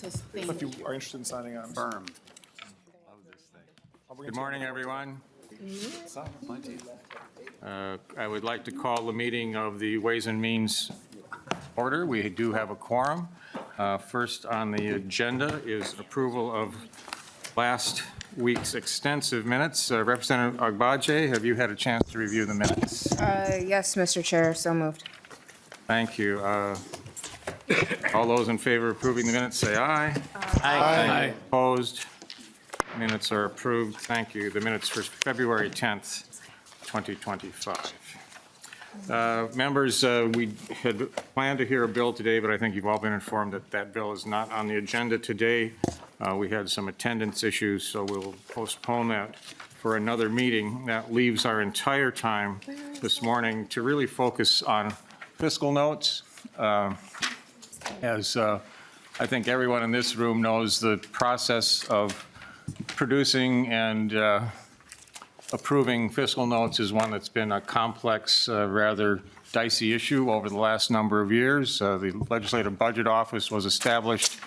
says thank If you you. are interested in signing on. Firm. Good morning, everyone. I would like to call the meeting of the Ways and Means order. We do have a quorum. First on the agenda is approval of last week's extensive minutes. Representative Agbaje, have you had a chance to review the minutes? Yes, Mr. Chair, so moved. Thank you. All those in favor of approving the minutes, say aye. Aye. Opposed? Minutes are approved. Thank you. The minutes for February 10th, 2025. Members, we had planned to hear a bill today, but I think you've all been informed that that bill is not on the agenda today. We had some attendance issues, so we'll postpone that for another meeting. That leaves our entire time this morning to really focus on fiscal notes. As I think everyone in this room knows, the process of producing and approving fiscal notes is one that's been a complex, rather dicey issue over the last number of years. The Legislative Budget Office was established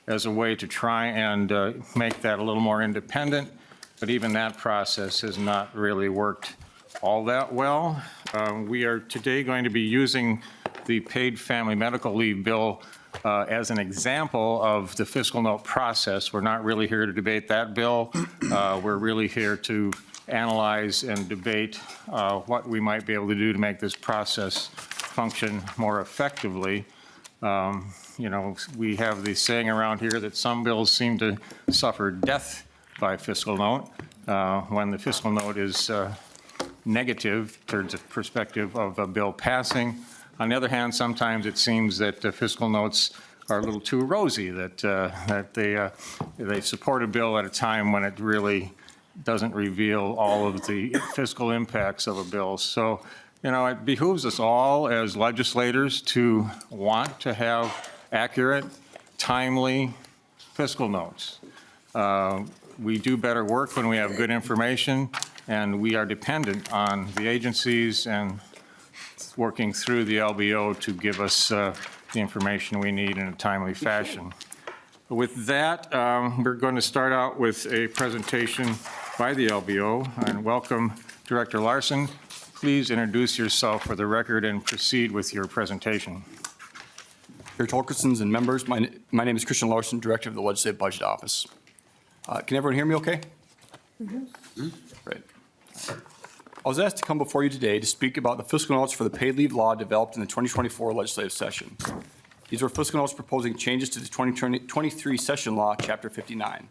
as a way to try and make that a little more independent, but even that process has not really worked all that well. We are today going to be using the paid family medical leave bill as an example of the fiscal note process. We're not really here to debate that bill. We're really here to analyze and debate what we might be able to do to make this process function more effectively. You know, we have the saying around here that some bills seem to suffer death by fiscal note. When the fiscal note is negative towards the perspective of a bill passing. On the other hand, sometimes it seems that fiscal notes are a little too rosy, that they support a bill at a time when it really doesn't reveal all of the fiscal impacts of a bill. So, you know, it behooves us all as legislators to want to have accurate, timely fiscal notes. We do better work when we have good information, and we are dependent on the agencies and working through the LBO to give us the information we need in a timely fashion. With that, we're going to start out with a presentation by the LBO, and welcome Director Larson. Please introduce yourself for the record and proceed with your presentation. Chair Tolkersons and members, my name is Christian Larson, Director of the Legislative Budget Office. Can everyone hear me okay? Mm-hmm. Great. I was asked to come before you today to speak about the fiscal notes for the paid leave law developed in the 2024 legislative session. These were fiscal notes proposing changes to the 2023 session law, Chapter 59.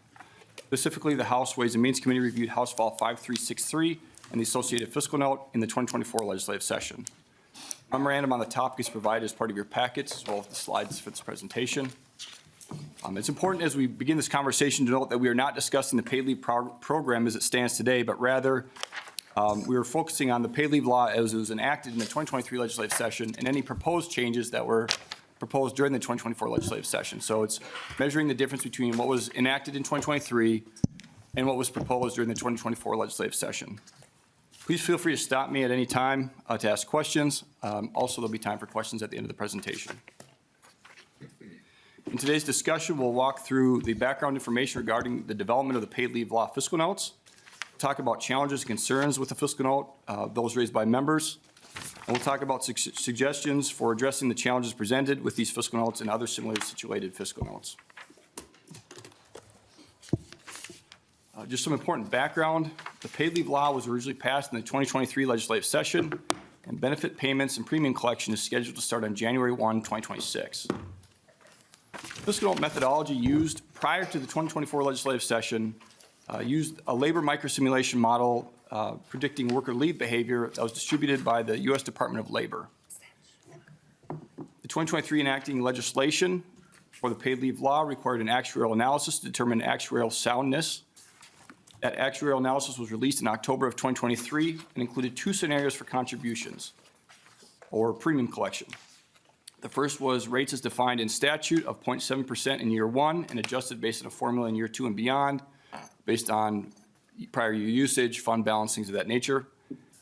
Specifically, the House Ways and Means Committee reviewed House File 5363 and the associated fiscal note in the 2024 legislative session. A memorandum on the topic is provided as part of your packets, as well as the slides for this presentation. It's important as we begin this conversation to note that we are not discussing the paid leave program as it stands today, but rather we are focusing on the paid leave law as it was enacted in the 2023 legislative session and any proposed changes that were proposed during the 2024 legislative session. So it's measuring the difference between what was enacted in 2023 and what was proposed during the 2024 legislative session. Please feel free to stop me at any time to ask questions. Also, there'll be time for questions at the end of the presentation. In today's discussion, we'll walk through the background information regarding the development of the paid leave law fiscal notes, talk about challenges and concerns with the fiscal note, those raised by members, and we'll talk about suggestions for addressing the challenges presented with these fiscal notes and other similarly situated fiscal notes. Just some important background. The paid leave law was originally passed in the 2023 legislative session, and benefit payments and premium collection is scheduled to start on January 1, 2026. Fiscal note methodology used prior to the 2024 legislative session used a labor microsimulation model predicting worker leave behavior that was distributed by the U.S. Department of Labor. The 2023 enacting legislation for the paid leave law required an actuarial analysis to determine actuarial soundness. That actuarial analysis was released in October of 2023 and included two scenarios for contributions or premium collection. The first was rates as defined in statute of 0.7% in year one and adjusted based on a formula in year two and beyond, based on prior year usage, fund balance, things of that nature.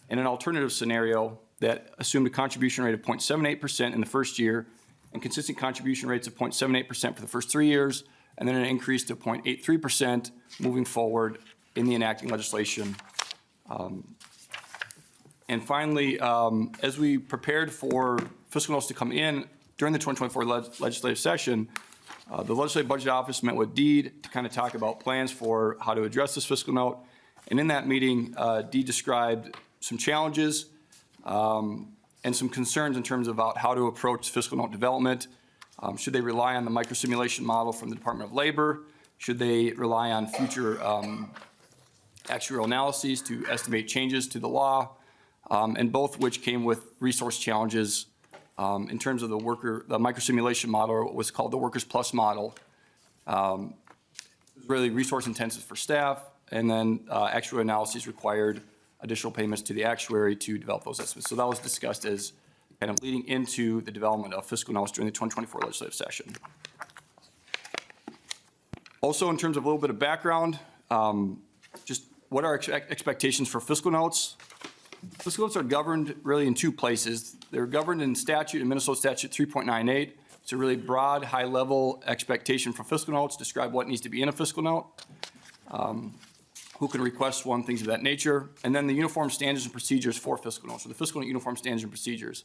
And an alternative scenario that assumed a contribution rate of 0.78% in the first year and consistent contribution rates of 0.78% for the first 3 years, and then an increase to 0.83% moving forward in the enacting legislation. And finally, as we prepared for fiscal notes to come in during the 2024 legislative session, the Legislative Budget Office met with DEED to kind of talk about plans for how to address this fiscal note. And in that meeting, DEED described some challenges and some concerns in terms about how to approach fiscal note development. Should they rely on the microsimulation model from the Department of Labor? Should they rely on future actuarial analyses to estimate changes to the law? And both which came with resource challenges in terms of the microsimulation model was called the Workers Plus model. It was really resource intensive for staff, and then actuarial analyses required additional payments to the actuary to develop those estimates. So that was discussed as kind of leading into the development of fiscal notes during the 2024 legislative session. Also, in terms of a little bit of background, just what are our expectations for fiscal notes? Fiscal notes are governed really in two places. They're governed in statute, in Minnesota Statute 3.98. It's a really broad, high-level expectation for fiscal notes, describe what needs to be in a fiscal note, who can request one, things of that nature, and then the uniform standards and procedures for fiscal notes, or the fiscal note uniform standards and procedures.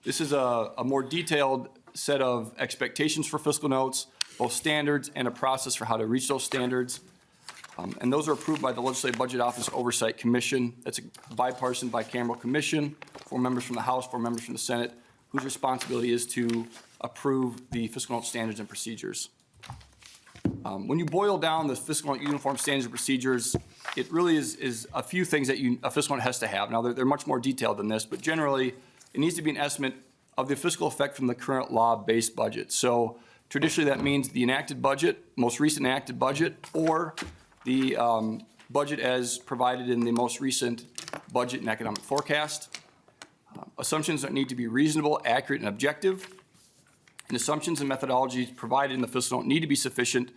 This is a more detailed set of expectations for fiscal notes, both standards and a process for how to reach those standards. And those are approved by the Legislative Budget Office Oversight Commission. That's a bipartisan, bicameral commission, 4 members from the House, 4 members from the Senate, whose responsibility is to approve the fiscal note standards and procedures. When you boil down the fiscal note uniform standards and procedures, it really is a few things that a fiscal note has to have. Now, they're much more detailed than this, but generally, it needs to be an estimate of the fiscal effect from the current law-based budget. So traditionally, that means the enacted budget, most recent enacted budget, or the budget as provided in the most recent budget and economic forecast. Assumptions that need to be reasonable, accurate, and objective. And assumptions and methodologies provided in the fiscal note need to be sufficient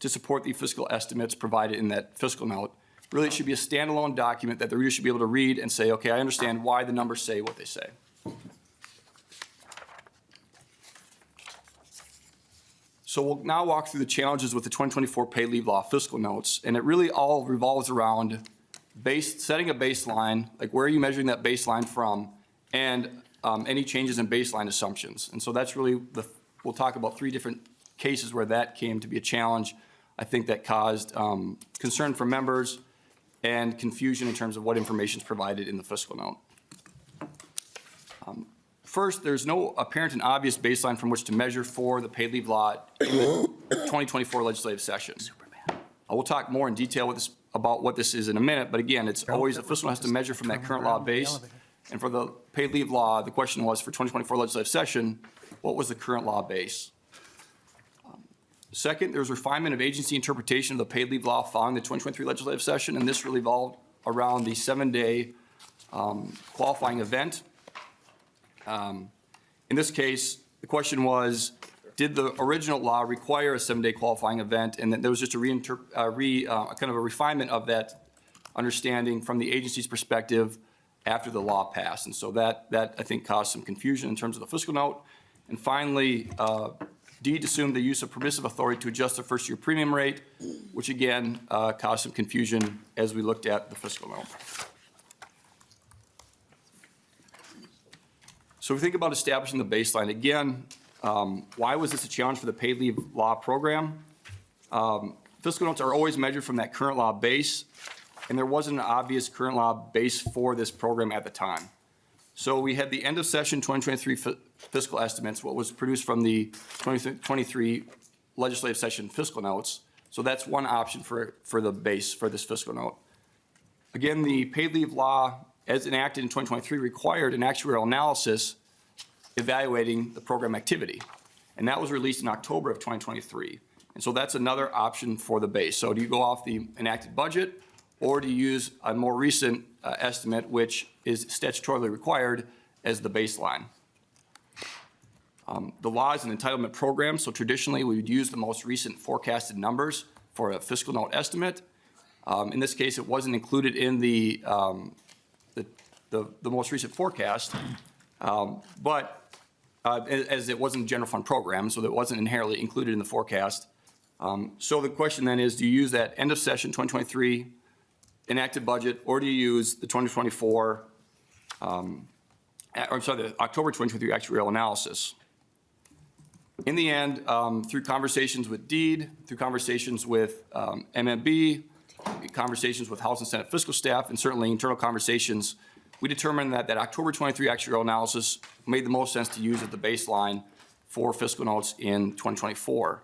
to support the fiscal estimates provided in that fiscal note. Really, it should be a standalone document that the reader should be able to read and say, okay, I understand why the numbers say what they say. So we'll now walk through the challenges with the 2024 paid leave law fiscal notes, and it really all revolves around setting a baseline, like where are you measuring that baseline from, and any changes in baseline assumptions. And so that's really, we'll talk about 3 different cases where that came to be a challenge. I think that caused concern for members and confusion in terms of what information is provided in the fiscal note. First, there's no apparent and obvious baseline from which to measure for the paid leave law in the 2024 legislative session. I will talk more in detail about what this is in a minute, but again, it's always a fiscal note has to measure from that current law base. And for the paid leave law, the question was for 2024 legislative session, what was the current law base? Second, there's refinement of agency interpretation of the paid leave law following the 2023 legislative session, and this really revolved around the 7-day qualifying event. In this case, the question was, did the original law require a 7-day qualifying event? And then there was just a kind of a refinement of that understanding from the agency's perspective after the law passed. And so that I think caused some confusion in terms of the fiscal note. And finally, DEED assumed the use of permissive authority to adjust the first-year premium rate, which again caused some confusion as we looked at the fiscal note. So we think about establishing the baseline. Again, why was this a challenge for the paid leave law program? Fiscal notes are always measured from that current law base, and there wasn't an obvious current law base for this program at the time. So we had the end of session 2023 fiscal estimates, what was produced from the 2023 legislative session fiscal notes. So that's one option for the base for this fiscal note. Again, the paid leave law, as enacted in 2023, required an actuarial analysis evaluating the program activity. And that was released in October of 2023. And so that's another option for the base. So do you go off the enacted budget, or do you use a more recent estimate, which is statutorily required as the baseline? The law is an entitlement program, so traditionally we would use the most recent forecasted numbers for a fiscal note estimate. In this case, it wasn't included in the most recent forecast, but as it wasn't a general fund program, so that wasn't inherently included in the forecast. So the question then is, do you use that end of session 2023 enacted budget, or do you use the 2024, the October 2023 actuarial analysis? In the end, through conversations with DEED, through conversations with MMB, conversations with House and Senate fiscal staff, and certainly internal conversations, we determined that that October 23 actuarial analysis made the most sense to use as the baseline for fiscal notes in 2024.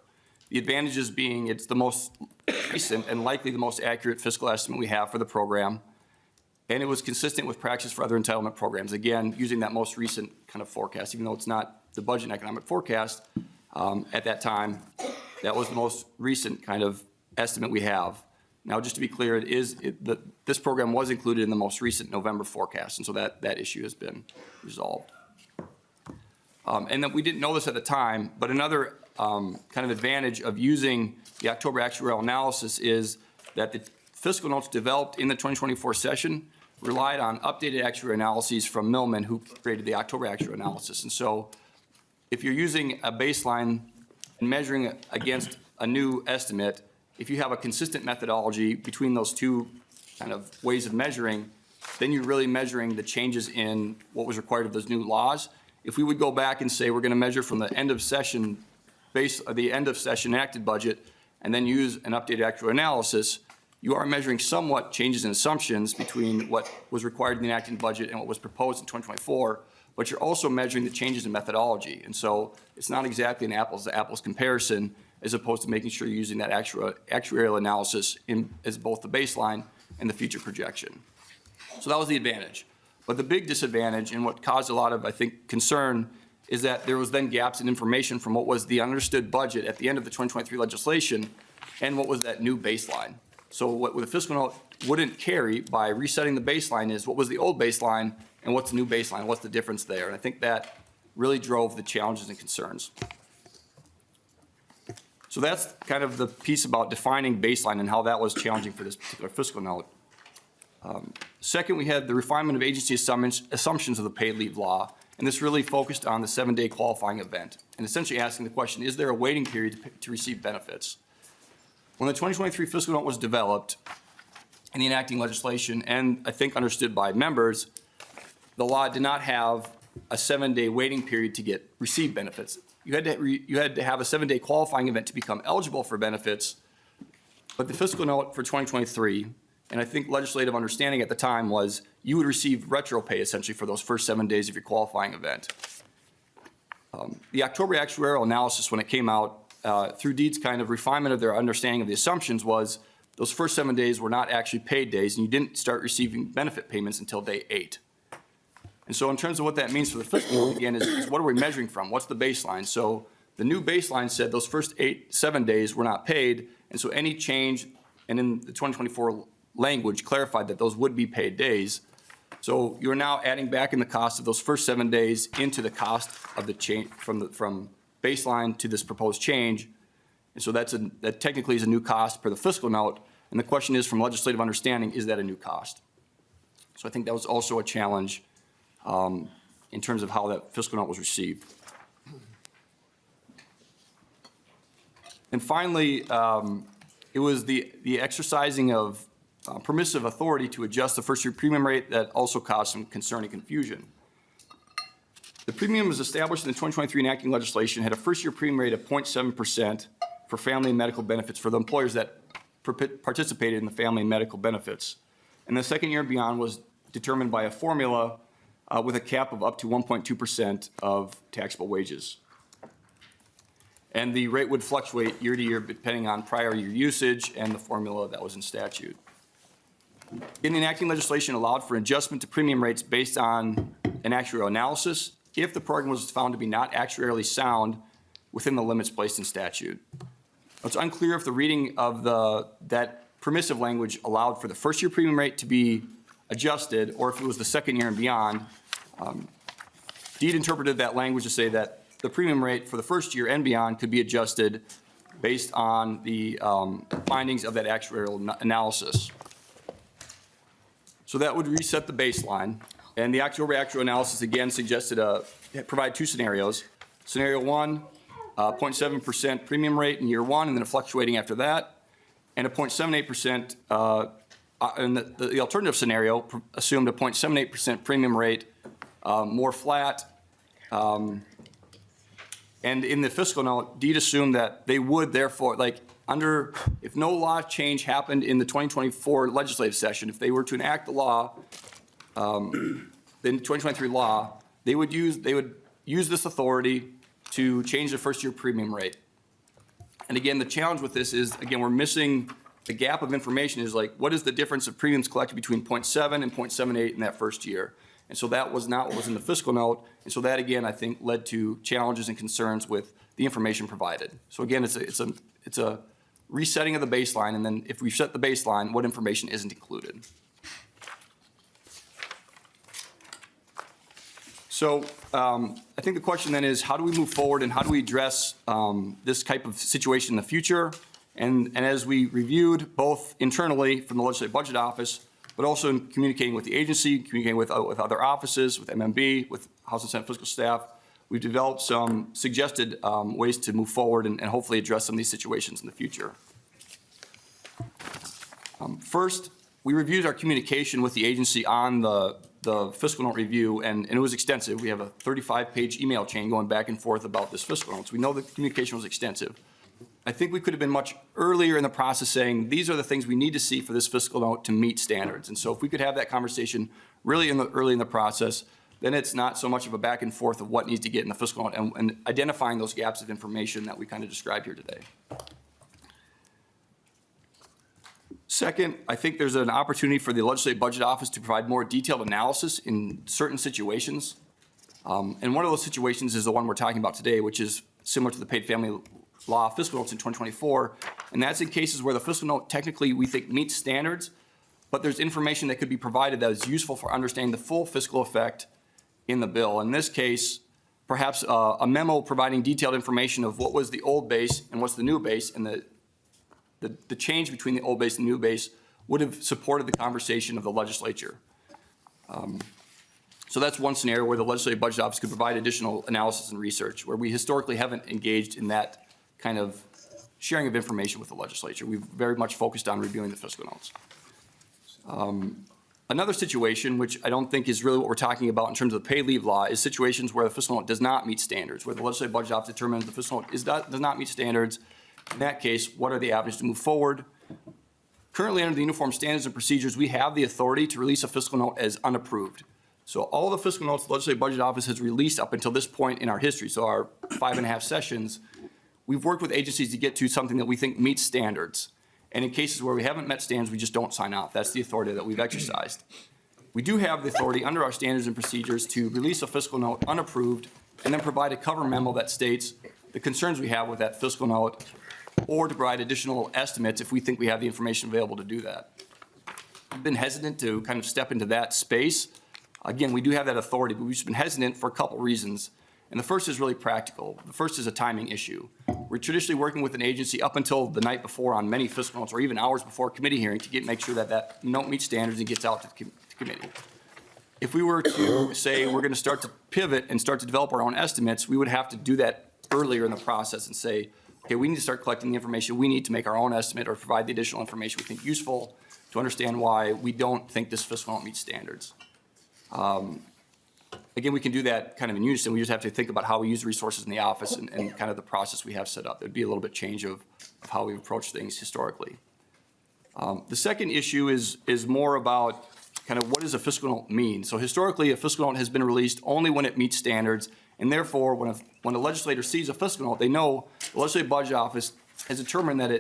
The advantages being it's the most recent and likely the most accurate fiscal estimate we have for the program, and it was consistent with practice for other entitlement programs. Again, using that most recent kind of forecast, even though it's not the budget and economic forecast, at that time, that was the most recent kind of estimate we have. Now, just to be clear, this program was included in the most recent November forecast, and so that issue has been resolved. And then we didn't know this at the time, but another kind of advantage of using the October actuarial analysis is that the fiscal notes developed in the 2024 session relied on updated actuarial analyses from Millman, who created the October actuarial analysis. And so if you're using a baseline and measuring it against a new estimate, if you have a consistent methodology between those two kind of ways of measuring, then you're really measuring the changes in what was required of those new laws. If we would go back and say we're going to measure from the end of session enacted budget and then use an updated actuarial analysis, you are measuring somewhat changes in assumptions between what was required in the enacted budget and what was proposed in 2024, but you're also measuring the changes in methodology. And so it's not exactly an apples to apples comparison, as opposed to making sure you're using that actuarial analysis as both the baseline and the future projection. So that was the advantage. But the big disadvantage, and what caused a lot of, I think, concern, is that there was then gaps in information from what was the understood budget at the end of the 2023 legislation and what was that new baseline. So what the fiscal note wouldn't carry by resetting the baseline is what was the old baseline and what's the new baseline, what's the difference there. And I think that really drove the challenges and concerns. So that's kind of the piece about defining baseline and how that was challenging for this particular fiscal note. Second, we had the refinement of agency assumptions of the paid leave law, and this really focused on the 7-day qualifying event, and essentially asking the question, is there a waiting period to receive benefits? When the 2023 fiscal note was developed in the enacting legislation, and I think understood by members, the law did not have a 7-day waiting period to receive benefits. You had to have a 7-day qualifying event to become eligible for benefits, but the fiscal note for 2023, and I think legislative understanding at the time was you would receive retro pay essentially for those first 7 days of your qualifying event. The October actuarial analysis, when it came out through DEED's kind of refinement of their understanding of the assumptions, was those first 7 days were not actually paid days, and you didn't start receiving benefit payments until day 8. And so in terms of what that means for the fiscal, again, is what are we measuring from? What's the baseline? So the new baseline said those first 7 days were not paid, and so any change, and in the 2024 language clarified that those would be paid days. So you're now adding back in the cost of those first 7 days into the cost of the change from baseline to this proposed change. And so that technically is a new cost per the fiscal note. And the question is, from legislative understanding, is that a new cost? So I think that was also a challenge in terms of how that fiscal note was received. And finally, it was the exercising of permissive authority to adjust the first-year premium rate that also caused some concern and confusion. The premium was established in the 2023 enacting legislation, had a first-year premium rate of 0.7% for family and medical benefits for the employers that participated in the family and medical benefits. And the second year and beyond was determined by a formula with a cap of up to 1.2% of taxable wages. And the rate would fluctuate year to year depending on prior year usage and the formula that was in statute. In the enacting legislation allowed for adjustment to premium rates based on an actuarial analysis if the program was found to be not actuarially sound within the limits placed in statute. It's unclear if the reading of that permissive language allowed for the first year premium rate to be adjusted or if it was the second year and beyond. DEED interpreted that language to say that the premium rate for the first year and beyond could be adjusted based on the findings of that actuarial analysis. So that would reset the baseline. And the October actuarial analysis again suggested provide two scenarios. Scenario one, 0.7% premium rate in year one and then fluctuating after that, and a 0.78%, in the alternative scenario assumed a 0.78% premium rate, more flat. And in the fiscal note, Deed assumed that they would therefore, if no law change happened in the 2024 legislative session, if they were to enact the law, the 2023 law, they would use this authority to change the first year premium rate. And again, the challenge with this is, again, we're missing the gap of information is what is the difference of premiums collected between 0.7 and 0.78 in that first year? And so that was not what was in the fiscal note. And so that, again, I think led to challenges and concerns with the information provided. So again, it's a resetting of the baseline. And then if we set the baseline, what information isn't included? So I think the question then is, how do we move forward and how do we address this type of situation in the future? And as we reviewed both internally from the Legislative Budget Office, but also in communicating with the agency, communicating with other offices, with MMB, with House and Senate fiscal staff, we've developed some suggested ways to move forward and hopefully address some of these situations in the future. First, we reviewed our communication with the agency on the fiscal note review, and it was extensive. We have a 35-page email chain going back and forth about this fiscal note, so we know the communication was extensive. I think we could have been much earlier in the process saying, these are the things we need to see for this fiscal note to meet standards. And so if we could have that conversation really early in the process, then it's not so much of a back and forth of what needs to get in the fiscal note and identifying those gaps of information that we kind of described here today. Second, I think there's an opportunity for the Legislative Budget Office to provide more detailed analysis in certain situations. And one of those situations is the one we're talking about today, which is similar to the paid family law fiscal notes in 2024. And that's in cases where the fiscal note technically we think meets standards, but there's information that could be provided that is useful for understanding the full fiscal effect in the bill. In this case, perhaps a memo providing detailed information of what was the old base and what's the new base, and the change between the old base and the new base would have supported the conversation of the legislature. So that's one scenario where the Legislative Budget Office could provide additional analysis and research, where we historically haven't engaged in that kind of sharing of information with the legislature. We've very much focused on reviewing the fiscal notes. Another situation, which I don't think is really what we're talking about in terms of the paid leave law, is situations where the fiscal note does not meet standards, where the Legislative Budget Office determines the fiscal note does not meet standards. In that case, what are the avenues to move forward? Currently, under the Uniform Standards and Procedures, we have the authority to release a fiscal note as unapproved. So all the fiscal notes the Legislative Budget Office has released up until this point in our history, so our 5.5 sessions, we've worked with agencies to get to something that we think meets standards. And in cases where we haven't met standards, we just don't sign off. That's the authority that we've exercised. We do have the authority under our standards and procedures to release a fiscal note unapproved and then provide a cover memo that states the concerns we have with that fiscal note, or to provide additional estimates if we think we have the information available to do that. I've been hesitant to kind of step into that space. Again, we do have that authority, but we've just been hesitant for a couple reasons. And the first is really practical. The first is a timing issue. We're traditionally working with an agency up until the night before on many fiscal notes, or even hours before committee hearing, to make sure that that note meets standards and gets out to the committee. If we were to say we're going to start to pivot and start to develop our own estimates, we would have to do that earlier in the process and say, okay, we need to start collecting the information we need to make our own estimate or provide the additional information we think useful to understand why we don't think this fiscal note meets standards. Again, we can do that kind of in unison. We just have to think about how we use resources in the office and kind of the process we have set up. There'd be a little bit change of how we've approached things historically. The second issue is more about kind of what does a fiscal note mean? So historically, a fiscal note has been released only when it meets standards, and therefore, when a legislator sees a fiscal note, they know the Legislative Budget Office has determined that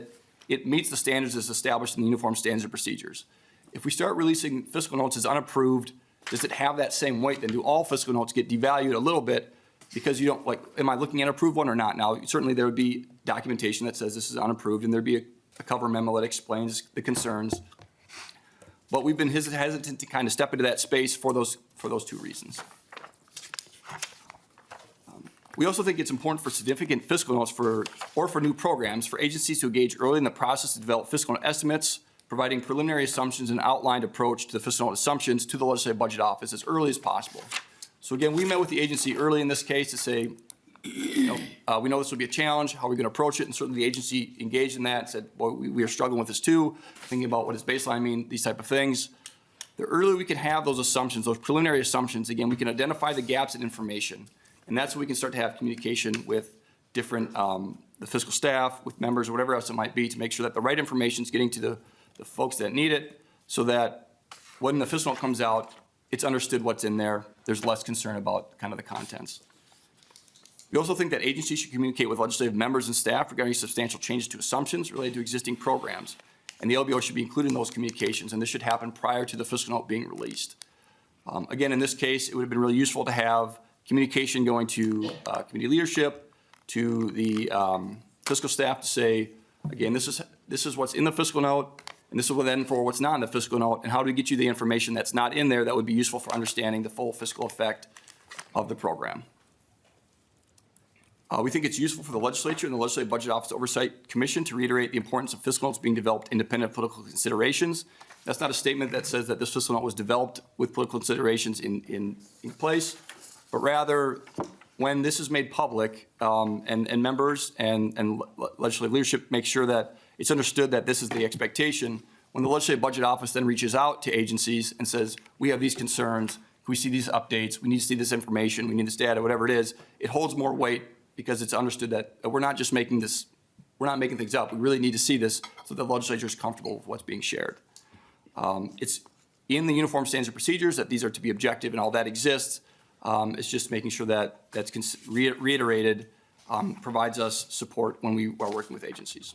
it meets the standards as established in the Uniform Standards and Procedures. If we start releasing fiscal notes as unapproved, does it have that same weight? Then do all fiscal notes get devalued a little bit because you don't, am I looking at an approved one or not? Now, certainly there would be documentation that says this is unapproved, and there'd be a cover memo that explains the concerns. But we've been hesitant to kind of step into that space for those two reasons. We also think it's important for significant fiscal notes or for new programs for agencies to engage early in the process to develop fiscal note estimates, providing preliminary assumptions and outlined approach to the fiscal note assumptions to the Legislative Budget Office as early as possible. So again, we met with the agency early in this case to say, we know this will be a challenge. How are we going to approach it? And certainly the agency engaged in that and said, well, we are struggling with this too, thinking about what does baseline mean, these type of things. The earlier we can have those assumptions, those preliminary assumptions, again, we can identify the gaps in information. And that's when we can start to have communication with different, the fiscal staff, with members, or whatever else it might be, to make sure that the right information is getting to the folks that need it, so that when the fiscal note comes out, it's understood what's in there. There's less concern about kind of the contents. We also think that agencies should communicate with legislative members and staff regarding substantial changes to assumptions related to existing programs. And the LBO should be included in those communications, and this should happen prior to the fiscal note being released. Again, in this case, it would have been really useful to have communication going to committee leadership, to the fiscal staff, to say, again, this is what's in the fiscal note, and this is then for what's not in the fiscal note, and how do we get you the information that's not in there that would be useful for understanding the full fiscal effect of the program. We think it's useful for the legislature and the Legislative Budget Office Oversight Commission to reiterate the importance of fiscal notes being developed independent of political considerations. That's not a statement that says that this fiscal note was developed with political considerations in place, but rather when this is made public, and members and legislative leadership make sure that it's understood that this is the expectation. When the Legislative Budget Office then reaches out to agencies and says, we have these concerns, can we see these updates, we need to see this information, we need this data, whatever it is, it holds more weight because it's understood that we're not just making this, we're not making things up. We really need to see this so that the legislature is comfortable with what's being shared. It's in the uniform standards and procedures that these are to be objective and all that exists. It's just making sure that that's reiterated provides us support when we are working with agencies.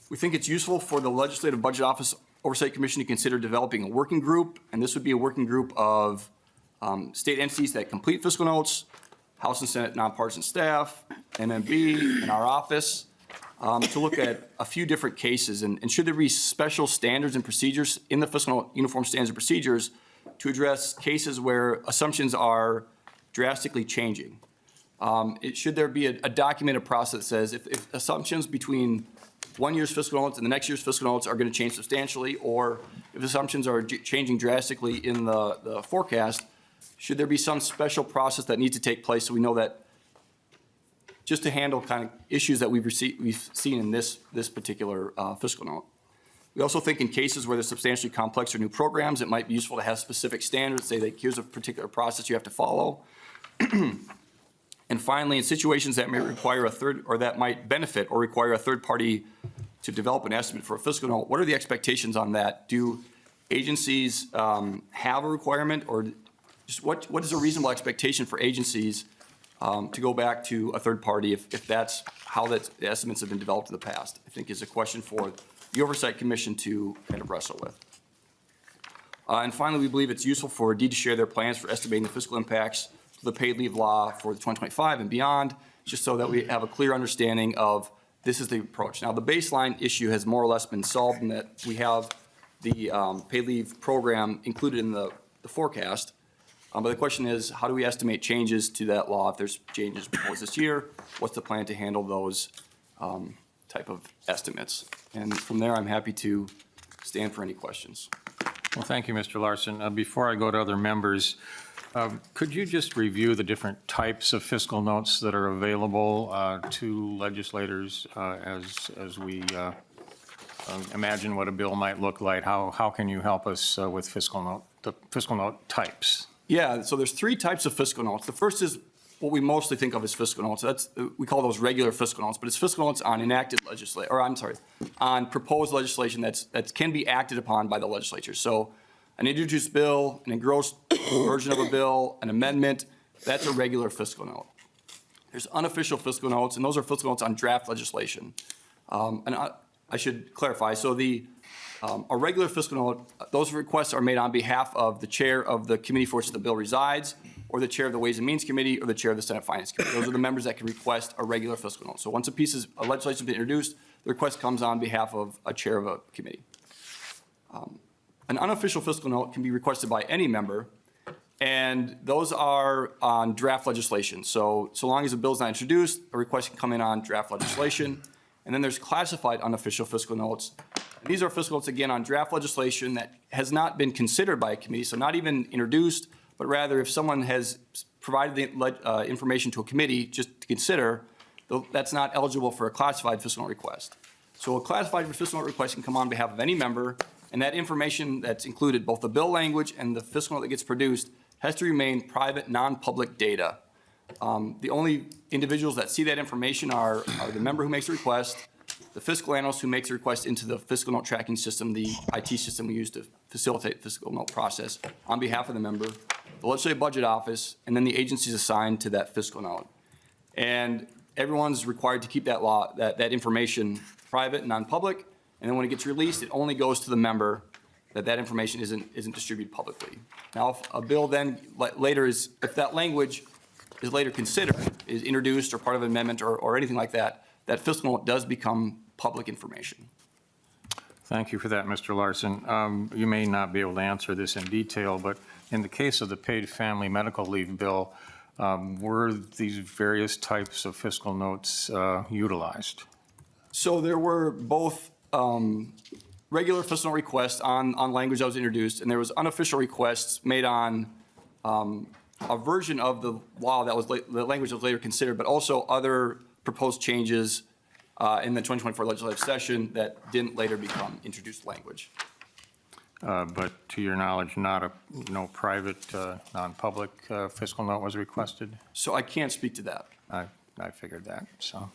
We think it's useful for the Legislative Budget Office Oversight Commission to consider developing a working group, and this would be a working group of state entities that complete fiscal notes, House and Senate nonpartisan staff, MMB, and our office, to look at a few different cases. And should there be special standards and procedures in the fiscal note uniform standards and procedures to address cases where assumptions are drastically changing? Should there be a documented process that says if assumptions between 1 year's fiscal notes and the next year's fiscal notes are going to change substantially, or if assumptions are changing drastically in the forecast, should there be some special process that needs to take place so we know that, just to handle kind of issues that we've seen in this particular fiscal note? We also think in cases where there's substantially complex or new programs, it might be useful to have specific standards, say that here's a particular process you have to follow. And finally, in situations that may require that might benefit or require a third party to develop an estimate for a fiscal note, what are the expectations on that? Do agencies have a requirement, or just what is a reasonable expectation for agencies to go back to a third party if that's how the estimates have been developed in the past? I think is a question for the Oversight Commission to kind of wrestle with. And finally, we believe it's useful for DEED to share their plans for estimating the fiscal impacts to the paid leave law for the 2025 and beyond, just so that we have a clear understanding of this is the approach. Now, the baseline issue has more or less been solved in that we have the paid leave program included in the forecast. But the question is, how do we estimate changes to that law? If there's changes proposed this year, what's the plan to handle those type of estimates? And from there, I'm happy to stand for any questions. Well, thank you, Mr. Larson. Before I go to other members, could you just review the different types of fiscal notes that are available to legislators as we imagine what a bill might look like? How can you help us with the fiscal note types? Yeah, so there's three types of fiscal notes. The first is what we mostly think of as fiscal notes. We call those regular fiscal notes, but it's fiscal notes on on proposed legislation that can be acted upon by the legislature. So an introduced bill, an engrossed version of a bill, an amendment, that's a regular fiscal note. There's unofficial fiscal notes, and those are fiscal notes on draft legislation. And I should clarify, so a regular fiscal note, those requests are made on behalf of the chair of the committee for which the bill resides, or the chair of the Ways and Means Committee, or the chair of the Senate Finance Committee. Those are the members that can request a regular fiscal note. So once a piece of legislation has been introduced, the request comes on behalf of a chair of a committee. An unofficial fiscal note can be requested by any member, and those are on draft legislation. So long as a bill is not introduced, a request can come in on draft legislation. And then there's classified unofficial fiscal notes. And these are fiscal notes, again, on draft legislation that has not been considered by a committee, so not even introduced, but rather if someone has provided the information to a committee just to consider, that's not eligible for a classified fiscal note request. So a classified fiscal note request can come on behalf of any member, and that information that's included, both the bill language and the fiscal note that gets produced, has to remain private, non-public data. The only individuals that see that information are the member who makes the request, the fiscal analyst who makes the request into the fiscal note tracking system, the IT system we use to facilitate the fiscal note process on behalf of the member, the legislative budget office, and then the agencies assigned to that fiscal note. And everyone's required to keep that information private and non-public, and then when it gets released, it only goes to the member. That information isn't distributed publicly. Now, if a bill then if that language is later considered, is introduced or part of an amendment or anything like that, that fiscal note does become public information. Thank you for that, Mr. Larson. You may not be able to answer this in detail, but in the case of the paid family medical leave bill, were these various types of fiscal notes utilized? So there were both regular fiscal note requests on language that was introduced, and there was unofficial requests made on a version of the law that was the language that was later considered, but also other proposed changes in the 2024 legislative session that didn't later become introduced language. But to your knowledge, no private, non-public fiscal note was requested? So I can't speak to that. I figured that, so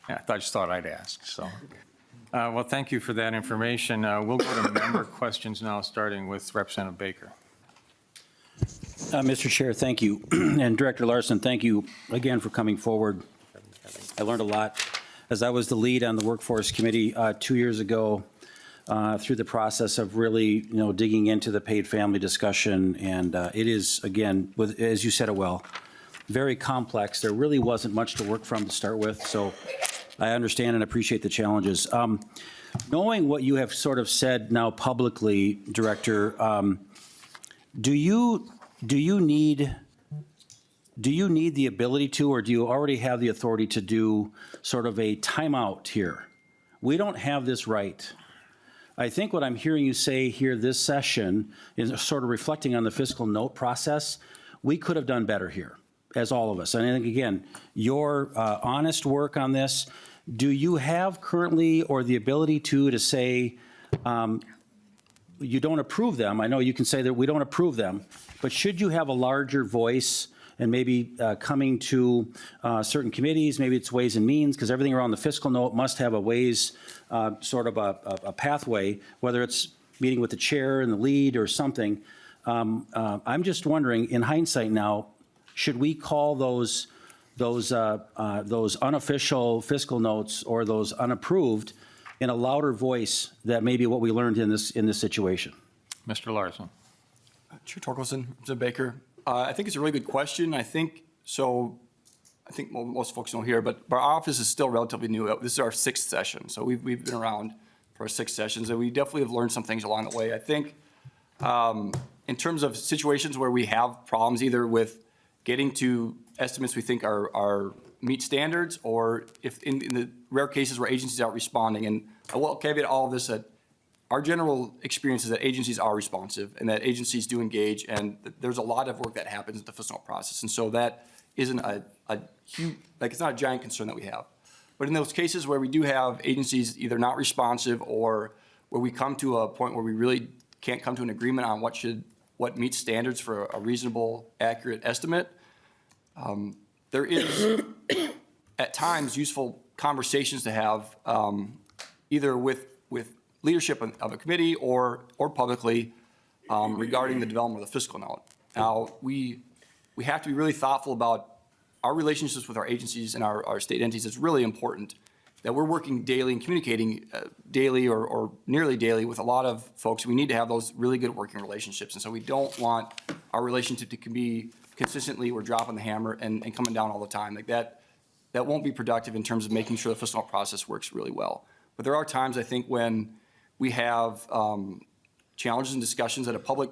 yeah, I just thought I'd ask, so. Well, thank you for that information. We'll go to member questions now, starting with Representative Baker. Mr. Chair, thank you. And Director Larson, thank you again for coming forward. I learned a lot as I was the lead on the Workforce Committee 2 years ago through the process of really, digging into the paid family discussion. And it is, again, as you said it well, very complex. There really wasn't much to work from to start with. So I understand and appreciate the challenges. Knowing what you have sort of said now publicly, Director, do you need the ability to, or do you already have the authority to do sort of a timeout here? We don't have this right. I think what I'm hearing you say here this session is sort of reflecting on the fiscal note process. We could have done better here, as all of us. And I think, again, your honest work on this, do you have currently or the ability to say you don't approve them? I know you can say that we don't approve them, but should you have a larger voice and maybe coming to certain committees, maybe it's Ways and Means, because everything around the fiscal note must have a ways, sort of a pathway, whether it's meeting with the chair and the lead or something. I'm just wondering, in hindsight now, should we call those unofficial fiscal notes or those unapproved in a louder voice that maybe what we learned in this situation? Mr. Larson. Chair Torkelson, Representative Baker. I think it's a really good question. I think most folks know here, but our office is still relatively new. This is our 6th session, so we've been around for our 6 sessions, and we definitely have learned some things along the way. I think in terms of situations where we have problems either with getting to estimates we think are meet standards, or if in the rare cases where agencies aren't responding, and I will caveat all of this that our general experience is that agencies are responsive and that agencies do engage, and there's a lot of work that happens in the fiscal process. And so that isn't a huge, it's not a giant concern that we have. But in those cases where we do have agencies either not responsive or where we come to a point where we really can't come to an agreement on what meets standards for a reasonable, accurate estimate, there is at times useful conversations to have either with leadership of a committee or publicly regarding the development of the fiscal note. Now, we have to be really thoughtful about our relationships with our agencies and our state entities. It's really important that we're working daily and communicating daily or nearly daily with a lot of folks. We need to have those really good working relationships. And so we don't want our relationship to be consistently we're dropping the hammer and coming down all the time. Like that won't be productive in terms of making sure the fiscal process works really well. But there are times, I think, when we have challenges and discussions at a public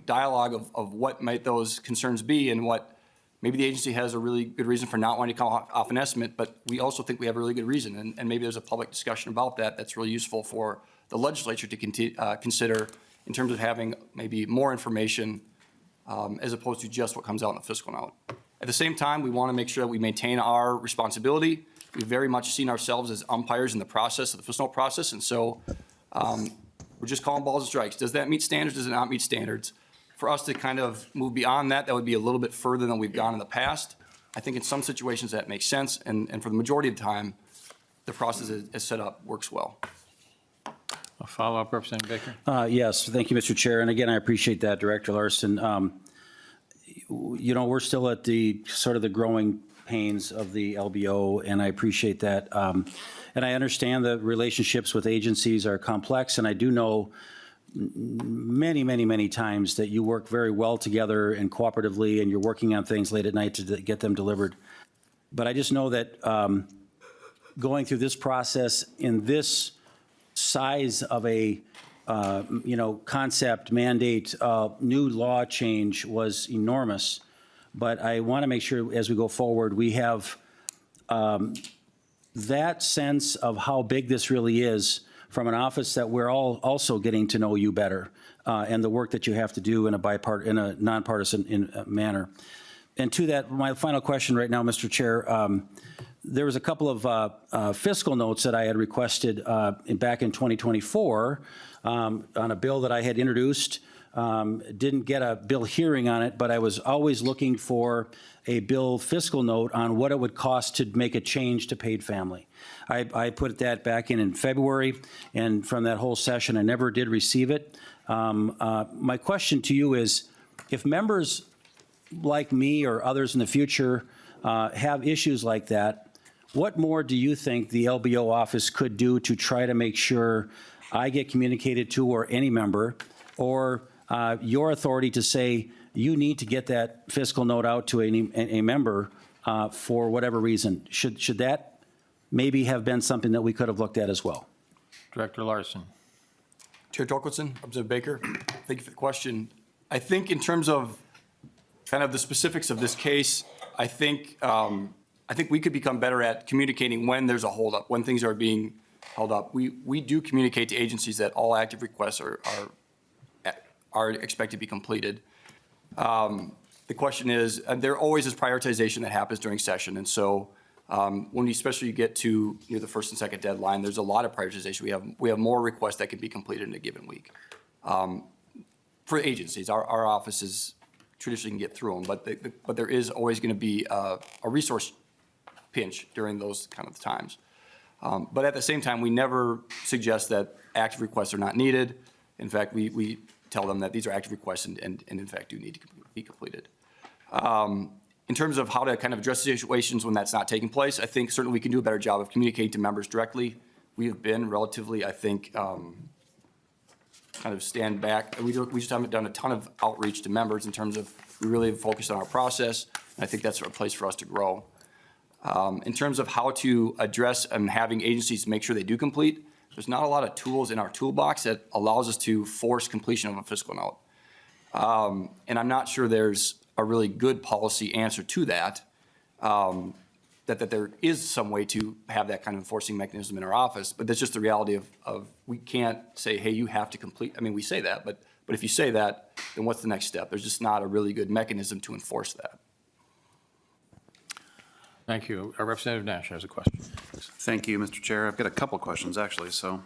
dialogue of what might those concerns be and what maybe the agency has a really good reason for not wanting to come off an estimate, but we also think we have a really good reason. And maybe there's a public discussion about that that's really useful for the legislature to consider in terms of having maybe more information as opposed to just what comes out in the fiscal note. At the same time, we want to make sure that we maintain our responsibility. We've very much seen ourselves as umpires in the process of the fiscal note process, and so we're just calling balls and strikes. Does that meet standards? Does it not meet standards? For us to kind of move beyond that, that would be a little bit further than we've gone in the past. I think in some situations that makes sense, and for the majority of the time, the process as set up works well. A follow-up, Representative Baker? Yes, thank you, Mr. Chair. And again, I appreciate that, Director Larson. You know, we're still at the sort of the growing pains of the LBO, and I appreciate that. And I understand the relationships with agencies are complex, and I do know many, many, many times that you work very well together and cooperatively, and you're working on things late at night to get them delivered. But I just know that going through this process in this size of a concept, mandate, new law change was enormous. But I want to make sure as we go forward, we have that sense of how big this really is from an office that we're all also getting to know you better and the work that you have to do in a nonpartisan manner. And to that, my final question right now, Mr. Chair, there was a couple of fiscal notes that I had requested back in 2024 on a bill that I had introduced. Didn't get a bill hearing on it, but I was always looking for a bill fiscal note on what it would cost to make a change to paid family. I put that back in February, and from that whole session, I never did receive it. My question to you is, if members like me or others in the future have issues like that, what more do you think the LBO office could do to try to make sure I get communicated to, or any member, or your authority to say you need to get that fiscal note out to a member for whatever reason? Should that maybe have been something that we could have looked at as well? Director Larson. Chair Torkelson, Representative Baker, thank you for the question. I think in terms of kind of the specifics of this case, I think we could become better at communicating when there's a holdup, when things are being held up. We do communicate to agencies that all active requests are expected to be completed. The question is, there always is prioritization that happens during session, and so when especially you get to the first and second deadline, there's a lot of prioritization. We have more requests that can be completed in a given week. For agencies, our offices traditionally can get through them, but there is always going to be a resource pinch during those kind of times. But at the same time, we never suggest that active requests are not needed. In fact, we tell them that these are active requests and in fact do need to be completed. In terms of how to kind of address situations when that's not taking place, I think certainly we can do a better job of communicating to members directly. We have been relatively, I think, kind of stand back. We just haven't done a ton of outreach to members in terms of we really focus on our process, and I think that's a place for us to grow. In terms of how to address and having agencies make sure they do complete, there's not a lot of tools in our toolbox that allows us to force completion of a fiscal note. And I'm not sure there's a really good policy answer to that, that there is some way to have that kind of enforcing mechanism in our office, but that's just the reality of we can't say, hey, you have to complete. I mean, we say that, but if you say that, then what's the next step? There's just not a really good mechanism to enforce that. Thank you. Representative Nash has a question. Thank you, Mr. Chair. I've got a couple questions, actually. So,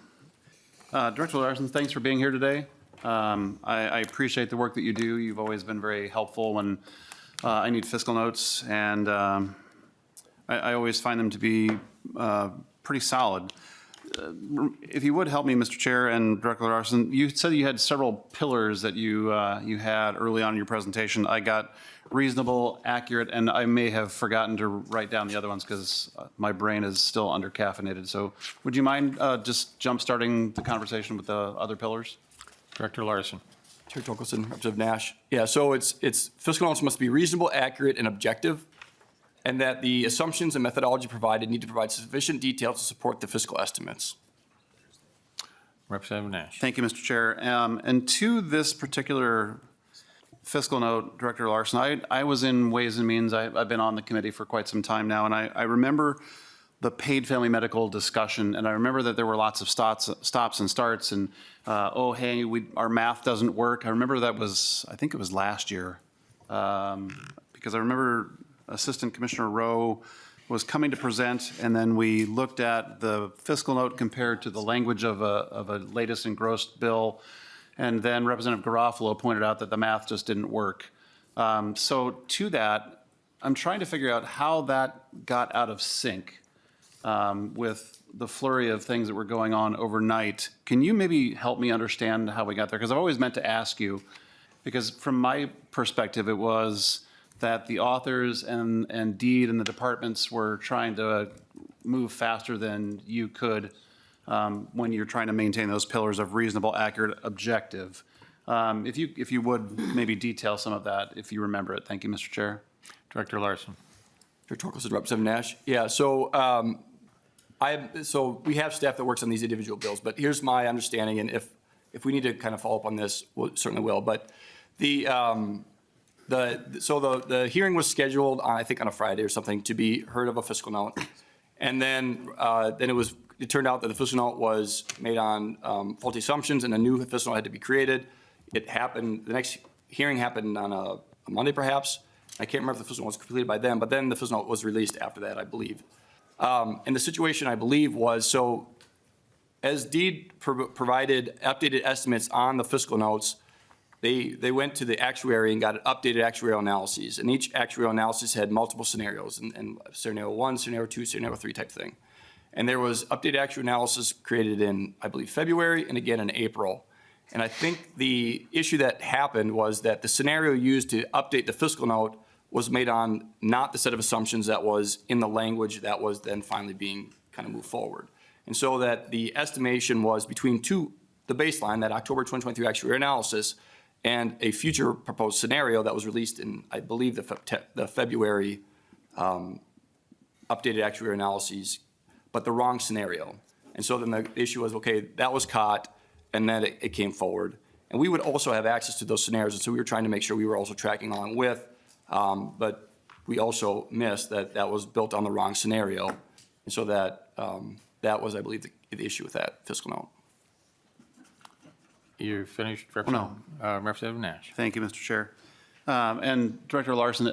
Director Larson, thanks for being here today. I appreciate the work that you do. You've always been very helpful when I need fiscal notes, and I always find them to be pretty solid. If you would help me, Mr. Chair and Director Larson, you said you had several pillars that you had early on in your presentation. I got reasonable, accurate, and I may have forgotten to write down the other ones because my brain is still under-caffeinated. So would you mind just jump-starting the conversation with the other pillars? Director Larson. Chair Torkelson, Representative Nash. Yeah, so it's fiscal notes must be reasonable, accurate, and objective, and that the assumptions and methodology provided need to provide sufficient detail to support the fiscal estimates. Representative Nash. Thank you, Mr. Chair. And to this particular fiscal note, Director Larson, I was in Ways and Means. I've been on the committee for quite some time now, and I remember the paid family medical discussion, and I remember that there were lots of stops and starts, and oh, hey, our math doesn't work. I remember that was, I think it was last year, Because I remember Assistant Commissioner Rowe was coming to present, and then we looked at the fiscal note compared to the language of a latest engrossed bill, and then Representative Garofalo pointed out that the math just didn't work. So to that, I'm trying to figure out how that got out of sync with the flurry of things that were going on overnight. Can you maybe help me understand how we got there? Because I've always meant to ask you, because from my perspective, it was that the authors and Deed and the departments were trying to move faster than you could when you're trying to maintain those pillars of reasonable, accurate, objective. If you would maybe detail some of that, if you remember it. Thank you, Mr. Chair. Director Larson. Director Torkelson, Representative Nash. Yeah, so so we have staff that works on these individual bills, but here's my understanding, and if we need to kind of follow up on this, we certainly will. But the hearing was scheduled, I think on a Friday or something, to be heard of a fiscal note. And then it turned out that the fiscal note was made on faulty assumptions and a new fiscal note had to be created. It happened, the next hearing happened on a Monday perhaps. I can't remember if the fiscal note was completed by then, but then the fiscal note was released after that, I believe. And the situation, I believe, was, so as Deed provided updated estimates on the fiscal notes, they went to the actuary and got updated actuarial analyses. And each actuarial analysis had multiple scenarios, and scenario 1, scenario 2, scenario 3 type thing. And there was updated actuarial analysis created in, I believe, February and again in April. And I think the issue that happened was that the scenario used to update the fiscal note was made on not the set of assumptions that was in the language that was then finally being kind of moved forward. And so that the estimation was between the baseline, that October 2023 actuarial analysis, and a future proposed scenario that was released in, I believe, the February updated actuarial analyses, but the wrong scenario. And so then the issue was, okay, that was caught, and then it came forward. And we would also have access to those scenarios, and so we were trying to make sure we were also tracking along with, but we also missed that that was built on the wrong scenario. And so that was, I believe, the issue with that fiscal note. You finished, No. Representative Nash. Thank you, Mr. Chair. And Director Larson,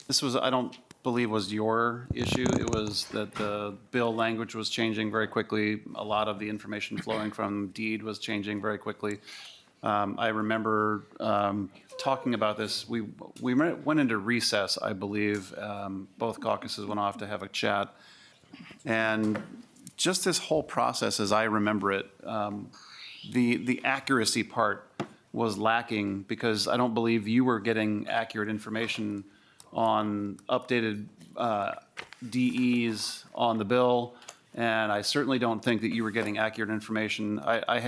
this was, I don't believe was your issue. It was that the bill language was changing very quickly. A lot of the information flowing from Deed was changing very quickly. I remember talking about this. We went into recess, I believe. Both caucuses went off to have a chat. And just this whole process, as I remember it, the accuracy part was lacking because I don't believe you were getting accurate information on updated DEs on the bill, and I certainly don't think that you were getting accurate information. I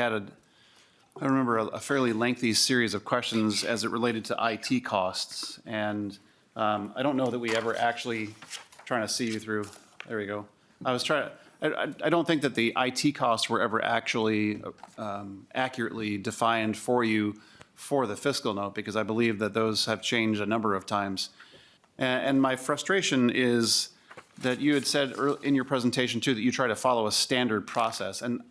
remember a fairly lengthy series of questions as it related to IT costs, and I don't know that we ever actually, trying to see you through, there we go. I don't think that the IT costs were ever actually accurately defined for you for the fiscal note, because I believe that those have changed a number of times. And my frustration is that you had said in your presentation too that you try to follow a standard process. And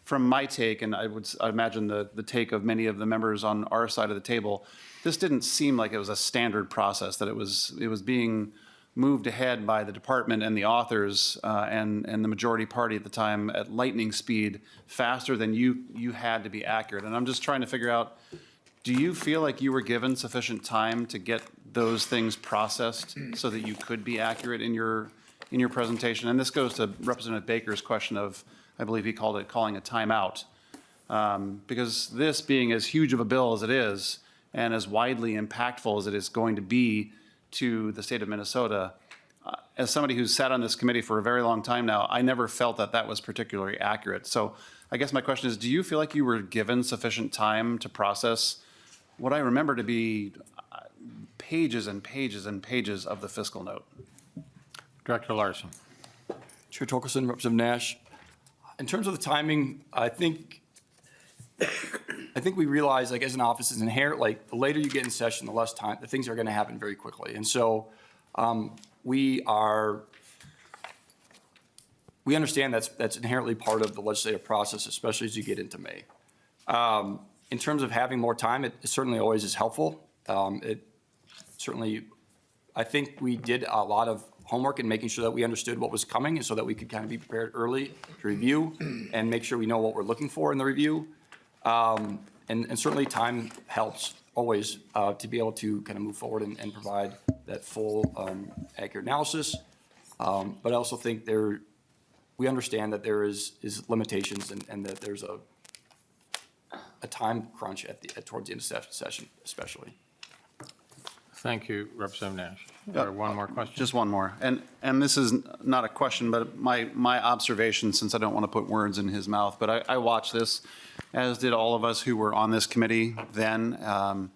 from my take, and I imagine the take of many of the members on our side of the table, this didn't seem like it was a standard process, that it was being moved ahead by the department and the authors and the majority party at the time at lightning speed, faster than you had to be accurate. And I'm just trying to figure out, do you feel like you were given sufficient time to get those things processed so that you could be accurate in your presentation? And this goes to Representative Baker's question of, I believe he called it calling a timeout. Because this being as huge of a bill as it is, and as widely impactful as it is going to be to the state of Minnesota, as somebody who's sat on this committee for a very long time now, I never felt that that was particularly accurate. So I guess my question is, do you feel like you were given sufficient time to process what I remember to be pages and pages and pages of the fiscal note? Director Larson. Chair Torkelson, Representative Nash. In terms of the timing, I think we realize, like, as an office, is inherent, like, the later you get in session, the less time, the things are going to happen very quickly. And so we understand that's inherently part of the legislative process, especially as you get into May. In terms of having more time, it certainly always is helpful. It certainly, I think we did a lot of homework in making sure that we understood what was coming and so that we could kind of be prepared early to review and make sure we know what we're looking for in the review. And certainly time helps always to be able to kind of move forward and provide that full accurate analysis. But I also think we understand that there is limitations and that there's a time crunch towards the end of session, especially. Thank you, Representative Nash. One more question? Just one more. And this is not a question, but my observation, since I don't want to put words in his mouth, but I watched this, as did all of us who were on this committee then.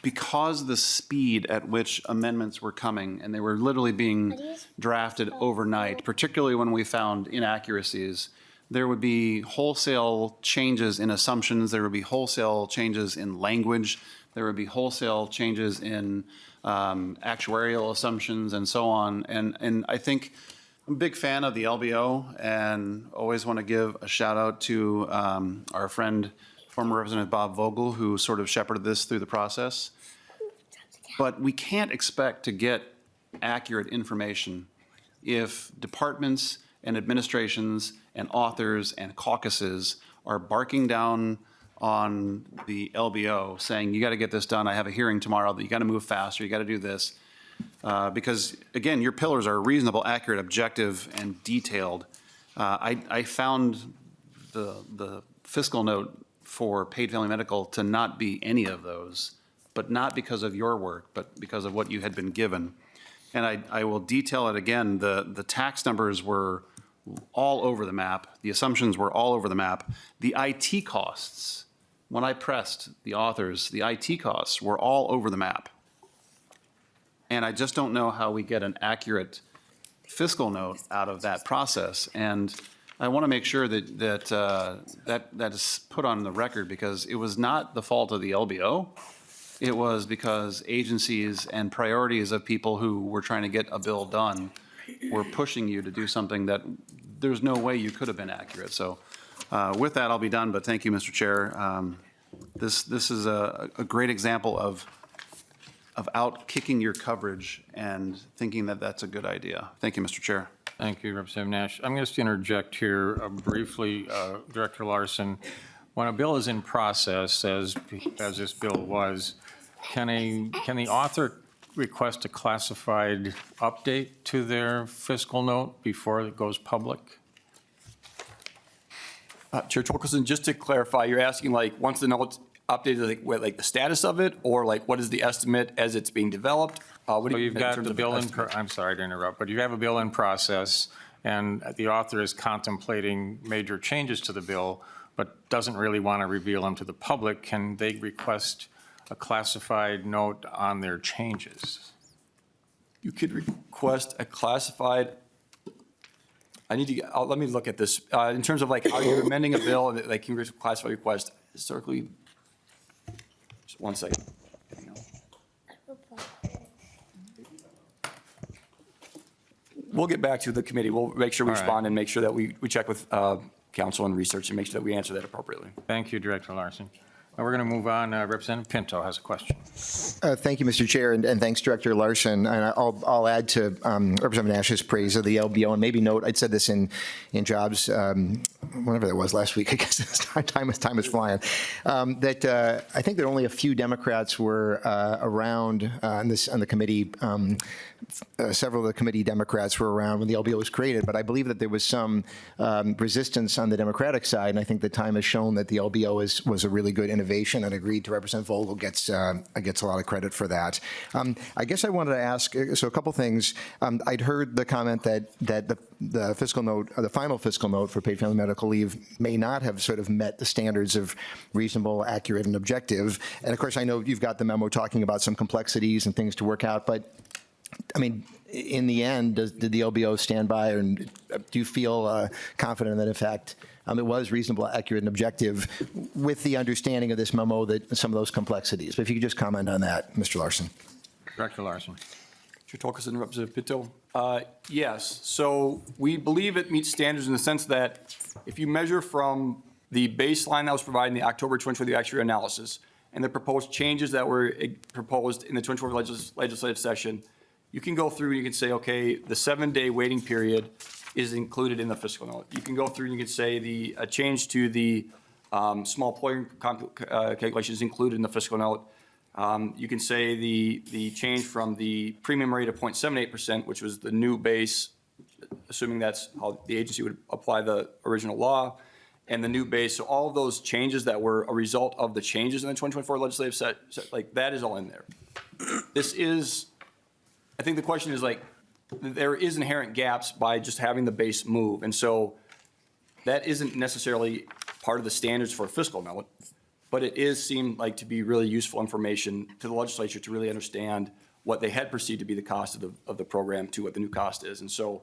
Because the speed at which amendments were coming, and they were literally being drafted overnight, particularly when we found inaccuracies, there would be wholesale changes in assumptions, there would be wholesale changes in language, there would be wholesale changes in actuarial assumptions and so on. And I think I'm a big fan of the LBO and always want to give a shout out to our friend, former Representative Bob Vogel, who sort of shepherded this through the process. But we can't expect to get accurate information if departments and administrations and authors and caucuses are barking down on the LBO saying, you got to get this done. I have a hearing tomorrow. You got to move faster. You got to do this. Because again, your pillars are reasonable, accurate, objective, and detailed. I found the fiscal note for paid family medical to not be any of those, but not because of your work, but because of what you had been given. And I will detail it again. The tax numbers were all over the map. The assumptions were all over the map. The IT costs, when I pressed the authors, the IT costs were all over the map. And I just don't know how we get an accurate fiscal note out of that process. And I want to make sure that is put on the record, because it was not the fault of the LBO. It was because agencies and priorities of people who were trying to get a bill done were pushing you to do something that there's no way you could have been accurate. So with that, I'll be done, but thank you, Mr. Chair. This is a great example of out kicking your coverage and thinking that that's a good idea. Thank you, Mr. Chair. Thank you, Representative Nash. I'm going to interject here briefly, Director Larson. When a bill is in process, as this bill was, can the author request a classified update to their fiscal note before it goes public? Chair Torkelson, just to clarify, you're asking like once the note's updated, like the status of it, or like what is the estimate as it's being developed? What do So you you've in got terms the of bill estimate? I'm sorry to interrupt, but you have a bill in process, and the author is contemplating major changes to the bill, but doesn't really want to reveal them to the public. Can they request a classified note on their changes? You could request a classified, let me look at this. In terms of like how you're amending a bill, and like you classify request, historically, just one second. We'll get back to the committee. We'll make sure we All right. respond and make sure that we check with council and research and make sure that we answer that appropriately. Thank you, Director Larson. Now we're going to move on. Representative Pinto has a question. Thank you, Mr. Chair, and thanks, Director Larson. And I'll add to Representative Nash's praise of the LBO, and maybe note, I'd said this in jobs, whenever that was last week, I guess time is flying, that I think that only a few Democrats were around on the committee. Several of the committee Democrats were around when the LBO was created, but I believe that there was some resistance on the Democratic side, and I think the time has shown that the LBO was a really good innovation, and agreed to Representative Vogel gets a lot of credit for that. I guess I wanted to ask, so a couple things. I'd heard the comment that the fiscal note, the final fiscal note for paid family medical leave may not have sort of met the standards of reasonable, accurate, and objective. And of course, I know you've got the memo talking about some complexities and things to work out, but I mean, in the end, did the LBO stand by, and do you feel confident that, in fact, it was reasonable, accurate, and objective, with the understanding of this memo that some of those complexities? But if you could just comment on that, Mr. Larson. Director Larson. Chair Torkelson, Representative Pinto. Yes, so we believe it meets standards in the sense that if you measure from the baseline that was provided in the October 2020 actuary analysis, and the proposed changes that were proposed in the 24 legislative session, you can go through and you can say, okay, the 7-day waiting period is included in the fiscal note. You can go through and you can say a change to the small employer calculation is included in the fiscal note. You can say the change from the premium rate of 0.78%, which was the new base, assuming that's how the agency would apply the original law, and the new base. So all of those changes that were a result of the changes in the 2024 legislative like that is all in there. This is, I think the question is like, there is inherent gaps by just having the base move. And so that isn't necessarily part of the standards for a fiscal note, but it is seemed like to be really useful information to the legislature to really understand what they had perceived to be the cost of the program to what the new cost is. And so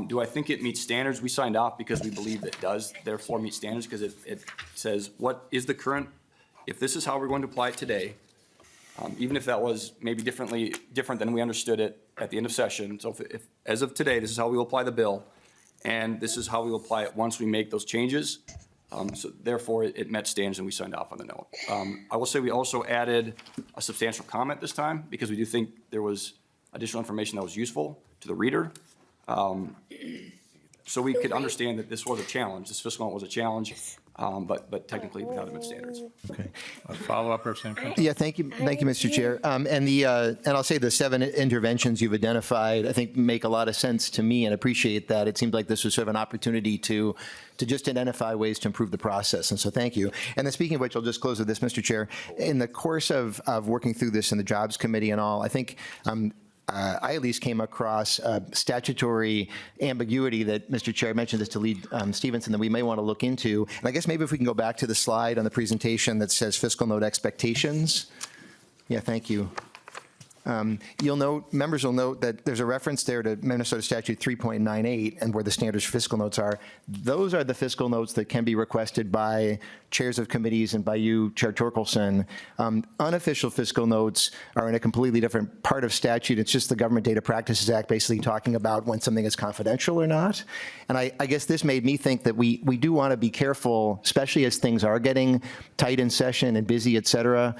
do I think it meets standards? We signed off because we believe it does therefore meet standards, because it says what is the current, if this is how we're going to apply it today, even if that was maybe different than we understood it at the end of session. So if as of today, this is how we will apply the bill, and this is how we will apply it once we make those changes. So therefore, it met standards and we signed off on the note. I will say we also added a substantial comment this time because we do think there was additional information that was useful to the reader. So we could understand that this was a challenge, this fiscal note was a challenge, but technically without it met standards. Okay. A follow-up, Representative Pinto? Yeah, thank you, Mr. Chair. And I'll say the 7 interventions you've identified, I think make a lot of sense to me and appreciate that. It seemed like this was sort of an opportunity to just identify ways to improve the process, and so thank you. And then speaking of which, I'll just close with this, Mr. Chair. In the course of working through this in the Jobs Committee and all, I think I at least came across statutory ambiguity that, Mr. Chair, I mentioned this to Lead Stevenson, that we may want to look into. And I guess maybe if we can go back to the slide on the presentation that says fiscal note expectations. Yeah, thank you. Members will note that there's a reference there to Minnesota Statute 3.98 and where the standards for fiscal notes are. Those are the fiscal notes that can be requested by chairs of committees and by you, Chair Torkelson. Unofficial fiscal notes are in a completely different part of statute. It's just the Government Data Practices Act basically talking about when something is confidential or not. And I guess this made me think that we do want to be careful, especially as things are getting tight in session and busy, et cetera.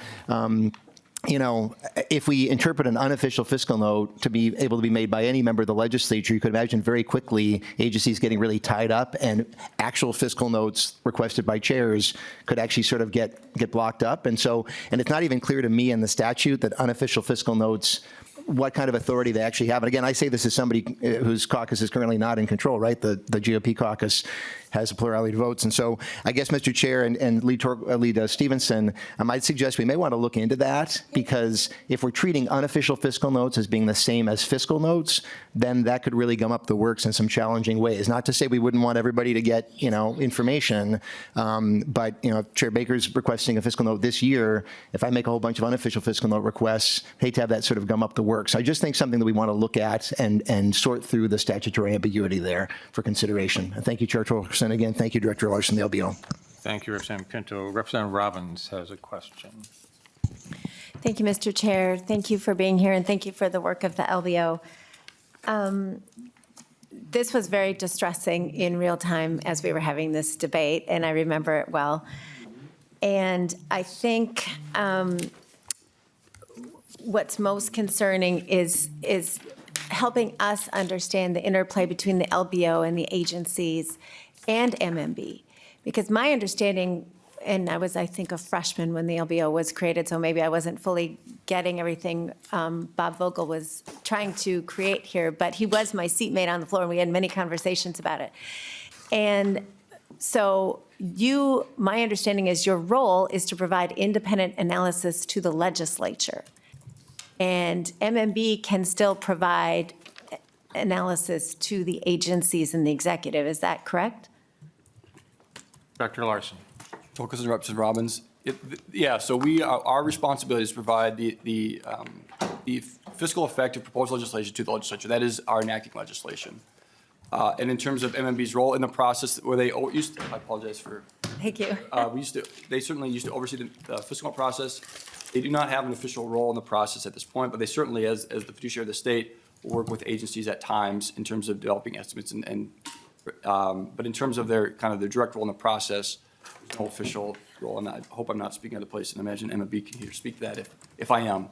If we interpret an unofficial fiscal note to be able to be made by any member of the legislature, you could imagine very quickly agencies getting really tied up, and actual fiscal notes requested by chairs could actually sort of get blocked up. And it's not even clear to me in the statute that unofficial fiscal notes, what kind of authority they actually have. And again, I say this as somebody whose caucus is currently not in control, right? The GOP caucus has a plurality of votes. And so I guess, Mr. Chair and Lead Stevenson, I might suggest we may want to look into that, because if we're treating unofficial fiscal notes as being the same as fiscal notes, then that could really gum up the works in some challenging ways. Not to say we wouldn't want everybody to get, information, but, if Chair Baker's requesting a fiscal note this year, if I make a whole bunch of unofficial fiscal note requests, hate to have that sort of gum up the works. I just think something that we want to look at and sort through the statutory ambiguity there for consideration. And thank you, Chair Torkelson. And again, thank you, Director Larson, the LBO. Thank you, Representative Pinto. Representative Robbins has a question. Thank you, Mr. Chair. Thank you for being here, and thank you for the work of the LBO. This was very distressing in real time as we were having this debate, and I remember it well. And I think what's most concerning is helping us understand the interplay between the LBO and the agencies and MMB. Because my understanding, and I was, I think, a freshman when the LBO was created, so maybe I wasn't fully getting everything Bob Vogel was trying to create here, but he was my seatmate on the floor, and we had many conversations about it. And so my understanding is your role is to provide independent analysis to the legislature. And MMB can still provide analysis to the agencies and the executive. Is that correct? Dr. Larson. Torkelson, Representative Robbins. So our responsibility is to provide the fiscal effect of proposed legislation to the legislature. That is our enacting legislation. And in terms of MMB's role in the process, where they used to, I apologize for. Thank you. They certainly used to oversee the fiscal process. They do not have an official role in the process at this point, but they certainly, as the fiduciary of the state, will work with agencies at times in terms of developing estimates but in terms of their direct role in the process, there's no official role, and I hope I'm not speaking out of place, and I imagine Emma B can here speak to that if I am.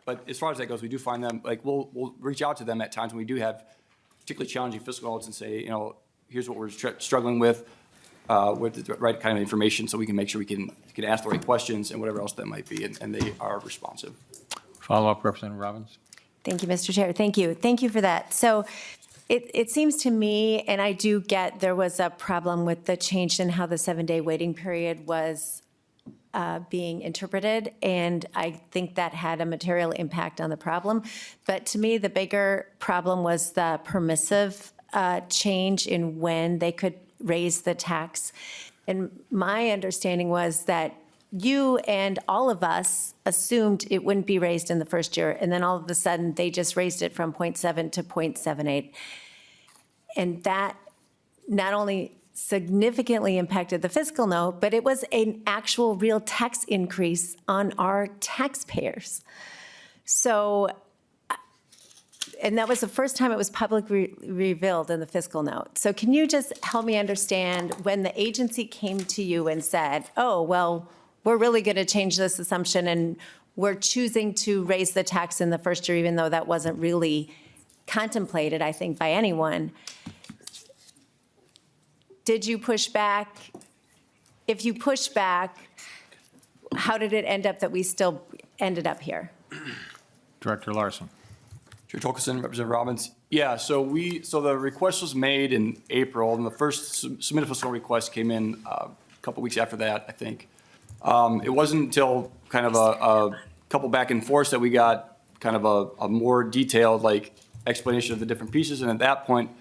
But as far as that goes, we do find them, like, we'll reach out to them at times when we do have particularly challenging fiscal notes and say, you know, here's what we're struggling with the right kind of information, so we can make sure we can ask the right questions and whatever else that might be, and they are responsive. Follow-up, Representative Robbins. Thank you, Mr. Chair. Thank you. Thank you for that. So it seems to me, and I do get there was a problem with the change in how the 7-day waiting period was being interpreted, and I think that had a material impact on the problem. But to me, the bigger problem was the permissive change in when they could raise the tax. And my understanding was that you and all of us assumed it wouldn't be raised in the first year, and then all of a sudden, they just raised it from 0.7 to 0.78. And that not only significantly impacted the fiscal note, but it was an actual real tax increase on our taxpayers. So, and that was the first time it was publicly revealed in the fiscal note. So can you just help me understand when the agency came to you and said, oh, well, we're really going to change this assumption and we're choosing to raise the tax in the first year, even though that wasn't really contemplated, I think, by anyone. Did you push back? If you pushed back, how did it end up that we still ended up here? Director Larson. Chair Tolkeson, Representative Robbins. Yeah, so the request was made in April, and the first submitted fiscal request came in a couple weeks after that, I think. It wasn't until kind of a couple back and forth that we got kind of a more detailed like explanation of the different pieces, and at that point,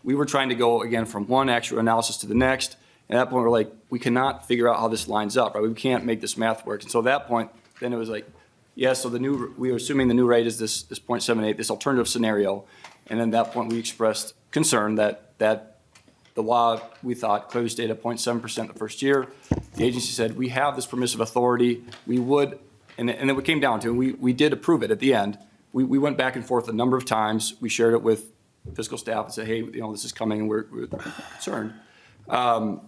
we were trying to go again from one actual analysis to the next. And at that point, we're like, we cannot figure out how this lines up, right? We can't make this math work. And so at that point, then it was like, yes, so we were assuming the new rate is this 0.78, this alternative scenario. And then at that point, we expressed concern that the law, we thought, clearly stated 0.7% the first year. The agency said, we have this permissive authority. We would, and then it came down to, we did approve it at the end. We went back and forth a number of times. We shared it with fiscal staff and said, hey, you know, this is coming and we're concerned. But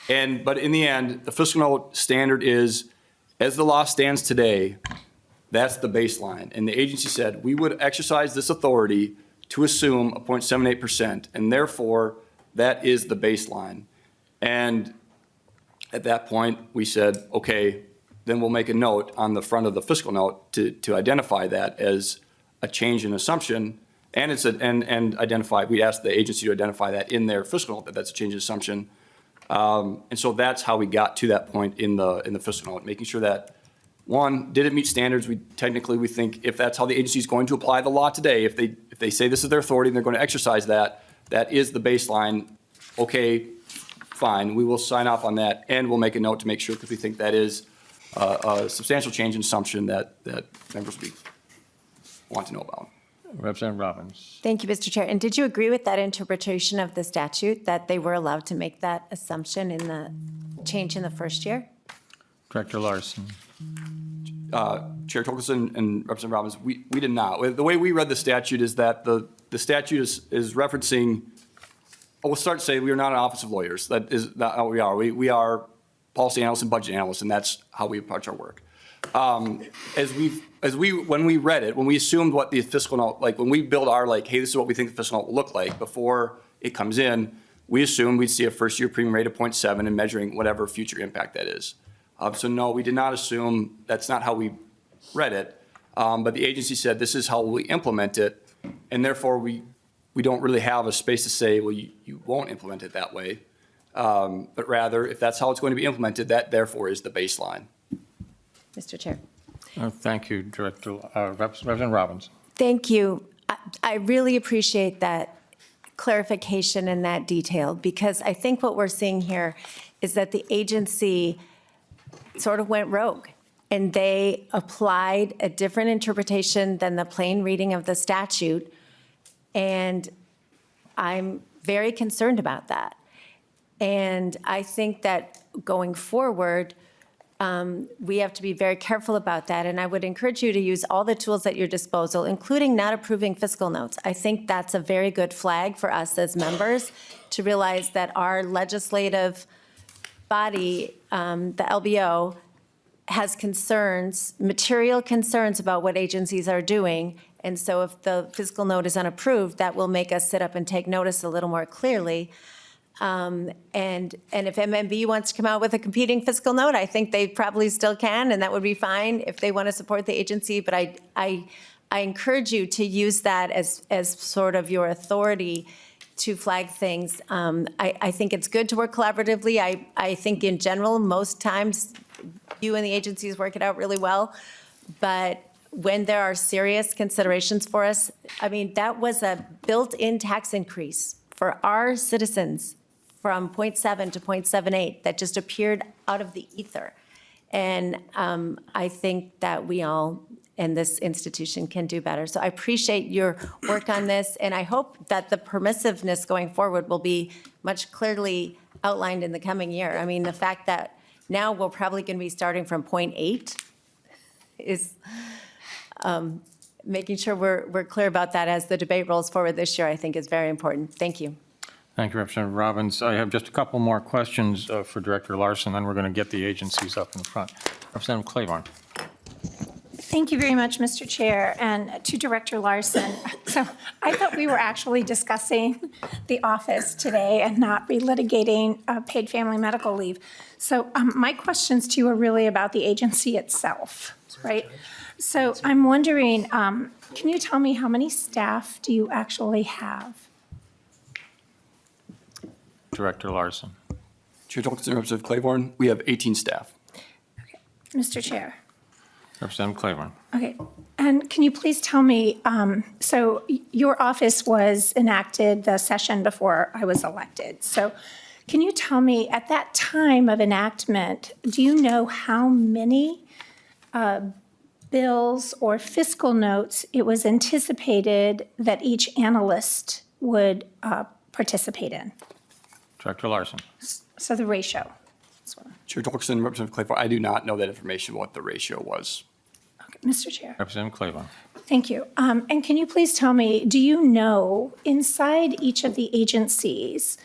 in the end, the fiscal note standard is, as the law stands today, that's the baseline. And the agency said, we would exercise this authority to assume a 0.78%, and therefore, that is the baseline. And at that point, we said, okay, then we'll make a note on the front of the fiscal note to identify that as a change in assumption. And identify, we asked the agency to identify that in their fiscal note, that that's a change in assumption. And so that's how we got to that point in the fiscal note, making sure that, one, did it meet standards? We think if that's how the agency is going to apply the law today, if they say this is their authority and they're going to exercise that, that is the baseline. Okay, fine, we will sign off on that, and we'll make a note to make sure, because we think that is a substantial change in assumption that members want to know about. Representative Robbins. Thank you, Mr. Chair. And did you agree with that interpretation of the statute, that they were allowed to make that assumption in the change in the first year? Director Larson. Chair Tolkeson and Representative Robbins, we did not. The way we read the statute is that the statute is referencing, we'll start to say we are not an office of lawyers. That is not how we are. We are policy analysts and budget analysts, and that's how we approach our work. When we read it, when we assumed what the fiscal note, like when we build our hey, this is what we think the fiscal note will look like before it comes in, we assumed we'd see a first year premium rate of 0.7 and measuring whatever future impact that is. So no, we did not assume, that's not how we read it. But the agency said this is how we implement it, and therefore we don't really have a space to say, well, you won't implement it that way. But rather, if that's how it's going to be implemented, that therefore is the baseline. Mr. Chair. Thank you, Director, Representative Robbins. Thank you. I really appreciate that clarification and that detail, because I think what we're seeing here is that the agency sort of went rogue, and they applied a different interpretation than the plain reading of the statute, and I'm very concerned about that. And I think that going forward, we have to be very careful about that, and I would encourage you to use all the tools at your disposal, including not approving fiscal notes. I think that's a very good flag for us as members to realize that our legislative body, the LBO, has concerns, material concerns about what agencies are doing. And so if the fiscal note is unapproved, that will make us sit up and take notice a little more clearly. And if MMB wants to come out with a competing fiscal note, I think they probably still can, and that would be fine if they want to support the agency. But I encourage you to use that as sort of your authority to flag things. I think it's good to work collaboratively. I think in general, most times, you and the agencies work it out really well. But when there are serious considerations for us, I mean, that was a built-in tax increase for our citizens from 0.7 to 0.78 that just appeared out of the ether. And I think that we all in this institution can do better. So I appreciate your work on this, and I hope that the permissiveness going forward will be much clearly outlined in the coming year. I mean, the fact that now we're probably going to be starting from 0.8 is making sure we're clear about that as the debate rolls forward this year, I think is very important. Thank you. Thank you, Representative Robbins. I have just a couple more questions for Director Larson, then we're going to get the agencies up in the front. Representative Claiborne. Thank you very much, Mr. Chair, and to Director Larson. So I thought we were actually discussing the office today and not relitigating paid family medical leave. So my questions to you are really about the agency itself, right? So I'm wondering, can you tell me how many staff do you actually have? Director Larson. Chair Tolkien, Representative Claiborne, we have 18 staff. Mr. Chair. Representative Claiborne. Okay, and can you please tell me, so your office was enacted the session before I was elected. So can you tell me, at that time of enactment, do you know how many bills or fiscal notes it was anticipated that each analyst would participate in? Director Larson. So the ratio. Chair Tolkien, Representative Claiborne, I do not know that information, what the ratio was. Okay, Mr. Chair. Representative Claiborne. Thank you. And can you please tell me, do you know inside each of the agencies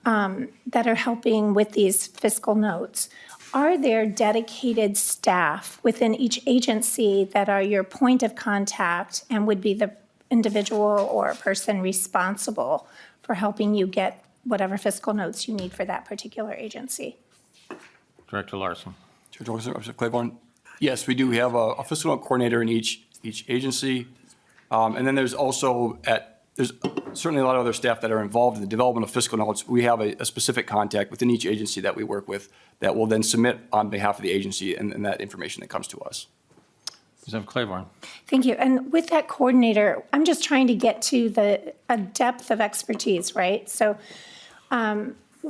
that are helping with these fiscal notes, are there dedicated staff within each agency that are your point of contact and would be the individual or person responsible for helping you get whatever fiscal notes you need for that particular agency? Director Larson. Chair Tolkien, Representative Claiborne, yes, we do. We have a fiscal note coordinator in each agency. And then there's also there's certainly a lot of other staff that are involved in the development of fiscal notes. We have a specific contact within each agency that we work with that will then submit on behalf of the agency and that information that comes to us. Representative Claiborne. Thank you. And with that coordinator, I'm just trying to get to a depth of expertise, right? So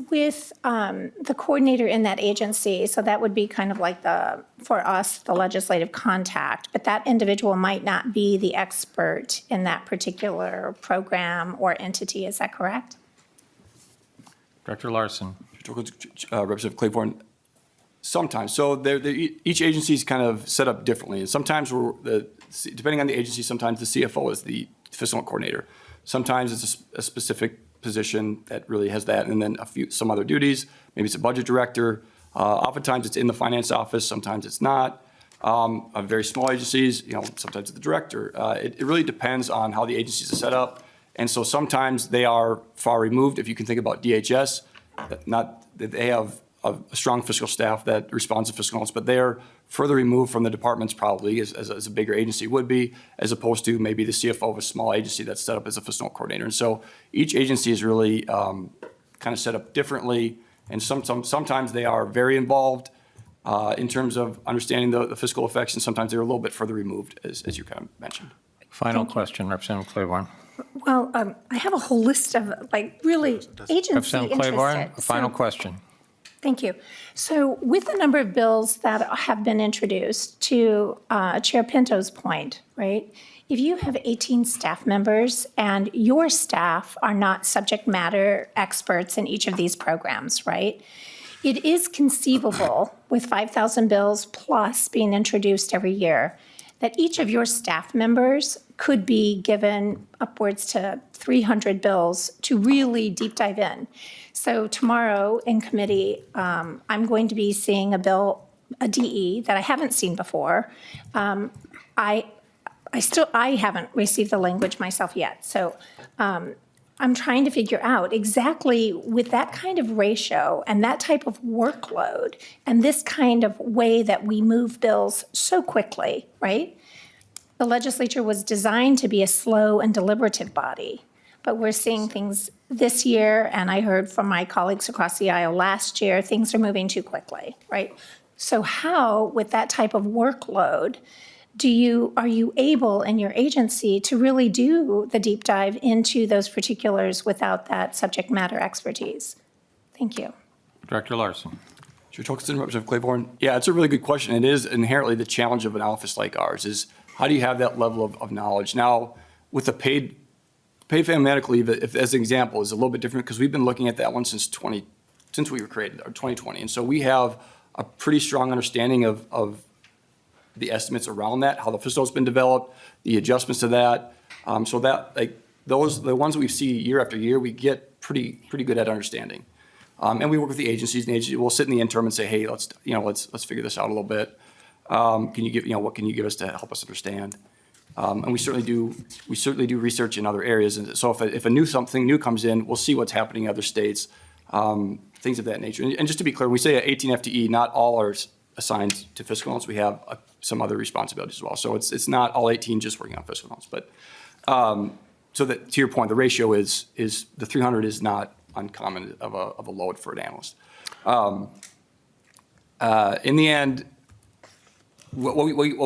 with the coordinator in that agency, so that would be kind of like for us, the legislative contact, but that individual might not be the expert in that particular program or entity. Is that correct? Director Larson. Representative Claiborne, sometimes. So each agency is kind of set up differently. And sometimes, depending on the agency, sometimes the CFO is the fiscal note coordinator. Sometimes it's a specific position that really has that, and then some other duties. Maybe it's a budget director. Oftentimes it's in the finance office. Sometimes it's not. Very small agencies, sometimes it's the director. It really depends on how the agencies are set up. And so sometimes they are far removed. If you can think about DHS, not that they have a strong fiscal staff that responds to fiscal notes, but they're further removed from the departments probably as a bigger agency would be, as opposed to maybe the CFO of a small agency that's set up as a fiscal note coordinator. And so each agency is really kind of set up differently, and sometimes they are very involved in terms of understanding the fiscal effects, and sometimes they're a little bit further removed, as you kind of mentioned. Final question, Representative Claiborne. Well, I have a whole list of really agency Representative Claiborne, interested. a final question. Thank you. So with the number of bills that have been introduced, to Chair Pinto's point, right? If you have 18 staff members and your staff are not subject matter experts in each of these programs, right? It is conceivable with 5,000 bills plus being introduced every year that each of your staff members could be given upwards to 300 bills to really deep dive in. So tomorrow in committee, I'm going to be seeing a bill, a DE that I haven't seen before. I haven't received the language myself yet. So I'm trying to figure out exactly with that kind of ratio and that type of workload and this kind of way that we move bills so quickly, right? The legislature was designed to be a slow and deliberative body, but we're seeing things this year, and I heard from my colleagues across the aisle last year, things are moving too quickly, right? So how, with that type of workload, are you able in your agency to really do the deep dive into those particulars without that subject matter expertise? Thank you. Director Larson. Chair Torkelson, Representative Claiborne. Yeah, it's a really good question. It is inherently the challenge of an office like ours is how do you have that level of knowledge? Now, with the paid family medical leave, if, as an example, is a little bit different because we've been looking at that one since we were created, or 2020. And so we have a pretty strong understanding of the estimates around that, how the fiscal has been developed, the adjustments to that. So that, like, the ones that we see year after year, we get pretty good at understanding. And we work with the agencies, and the agency will sit in the interim and say, hey, let's figure this out a little bit. What can you give us to help us understand? And we certainly do research in other areas. And so if something new comes in, we'll see what's happening in other states, things of that nature. And just to be clear, when we say 18 FTE, not all are assigned to fiscal notes. We have some other responsibilities as well. So it's not all 18 just working on fiscal notes. But so that, to your point, the ratio is the 300 is not uncommon of a load for an analyst. In the end, what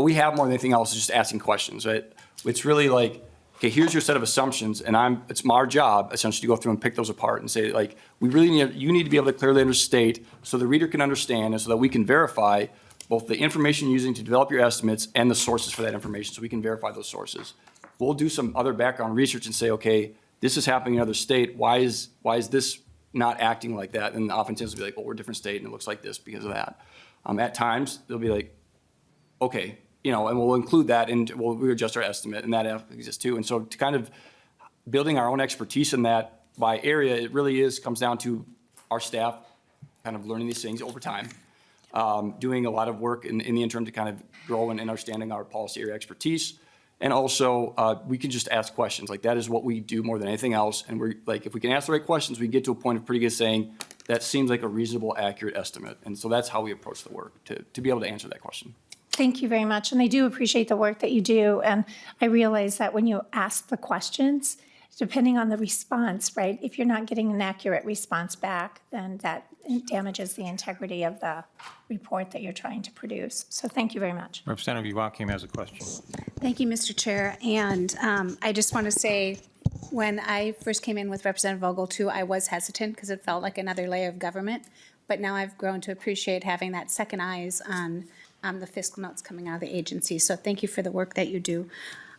we have more than anything else is just asking questions, right? It's really like, okay, here's your set of assumptions, and it's our job essentially to go through and pick those apart and say, like, you need to be able to clearly understate so the reader can understand and so that we can verify both the information you're using to develop your estimates and the sources for that information, so we can verify those sources. We'll do some other background research and say, okay, this is happening in another state. Why is this not acting like that? And oftentimes it'll be like, well, we're a different state and it looks like this because of that. At times they'll be like, okay, and we'll include that and we'll adjust our estimate, and that exists too. And so to kind of building our own expertise in that by area, it really comes down to our staff kind of learning these things over time, doing a lot of work in the interim to kind of grow in understanding our policy area expertise. And also, we can just ask questions. Like, that is what we do more than anything else. And we're like, if we can ask the right questions, we get to a point of pretty good saying, that seems like a reasonable, accurate estimate. And so that's how we approach the work, to be able to answer that question. Thank you very much. And I do appreciate the work that you do. And I realize that when you ask the questions, depending on the response, right, if you're not getting an accurate response back, then that damages the integrity of the report that you're trying to produce. So thank you very much. Representative Joachim has a question. Thank you, Mr. Chair. And I just want to say, when I first came in with Representative Vogel, too, I was hesitant because it felt like another layer of government. But now I've grown to appreciate having that second eyes on the fiscal notes coming out of the agency. So thank you for the work that you do.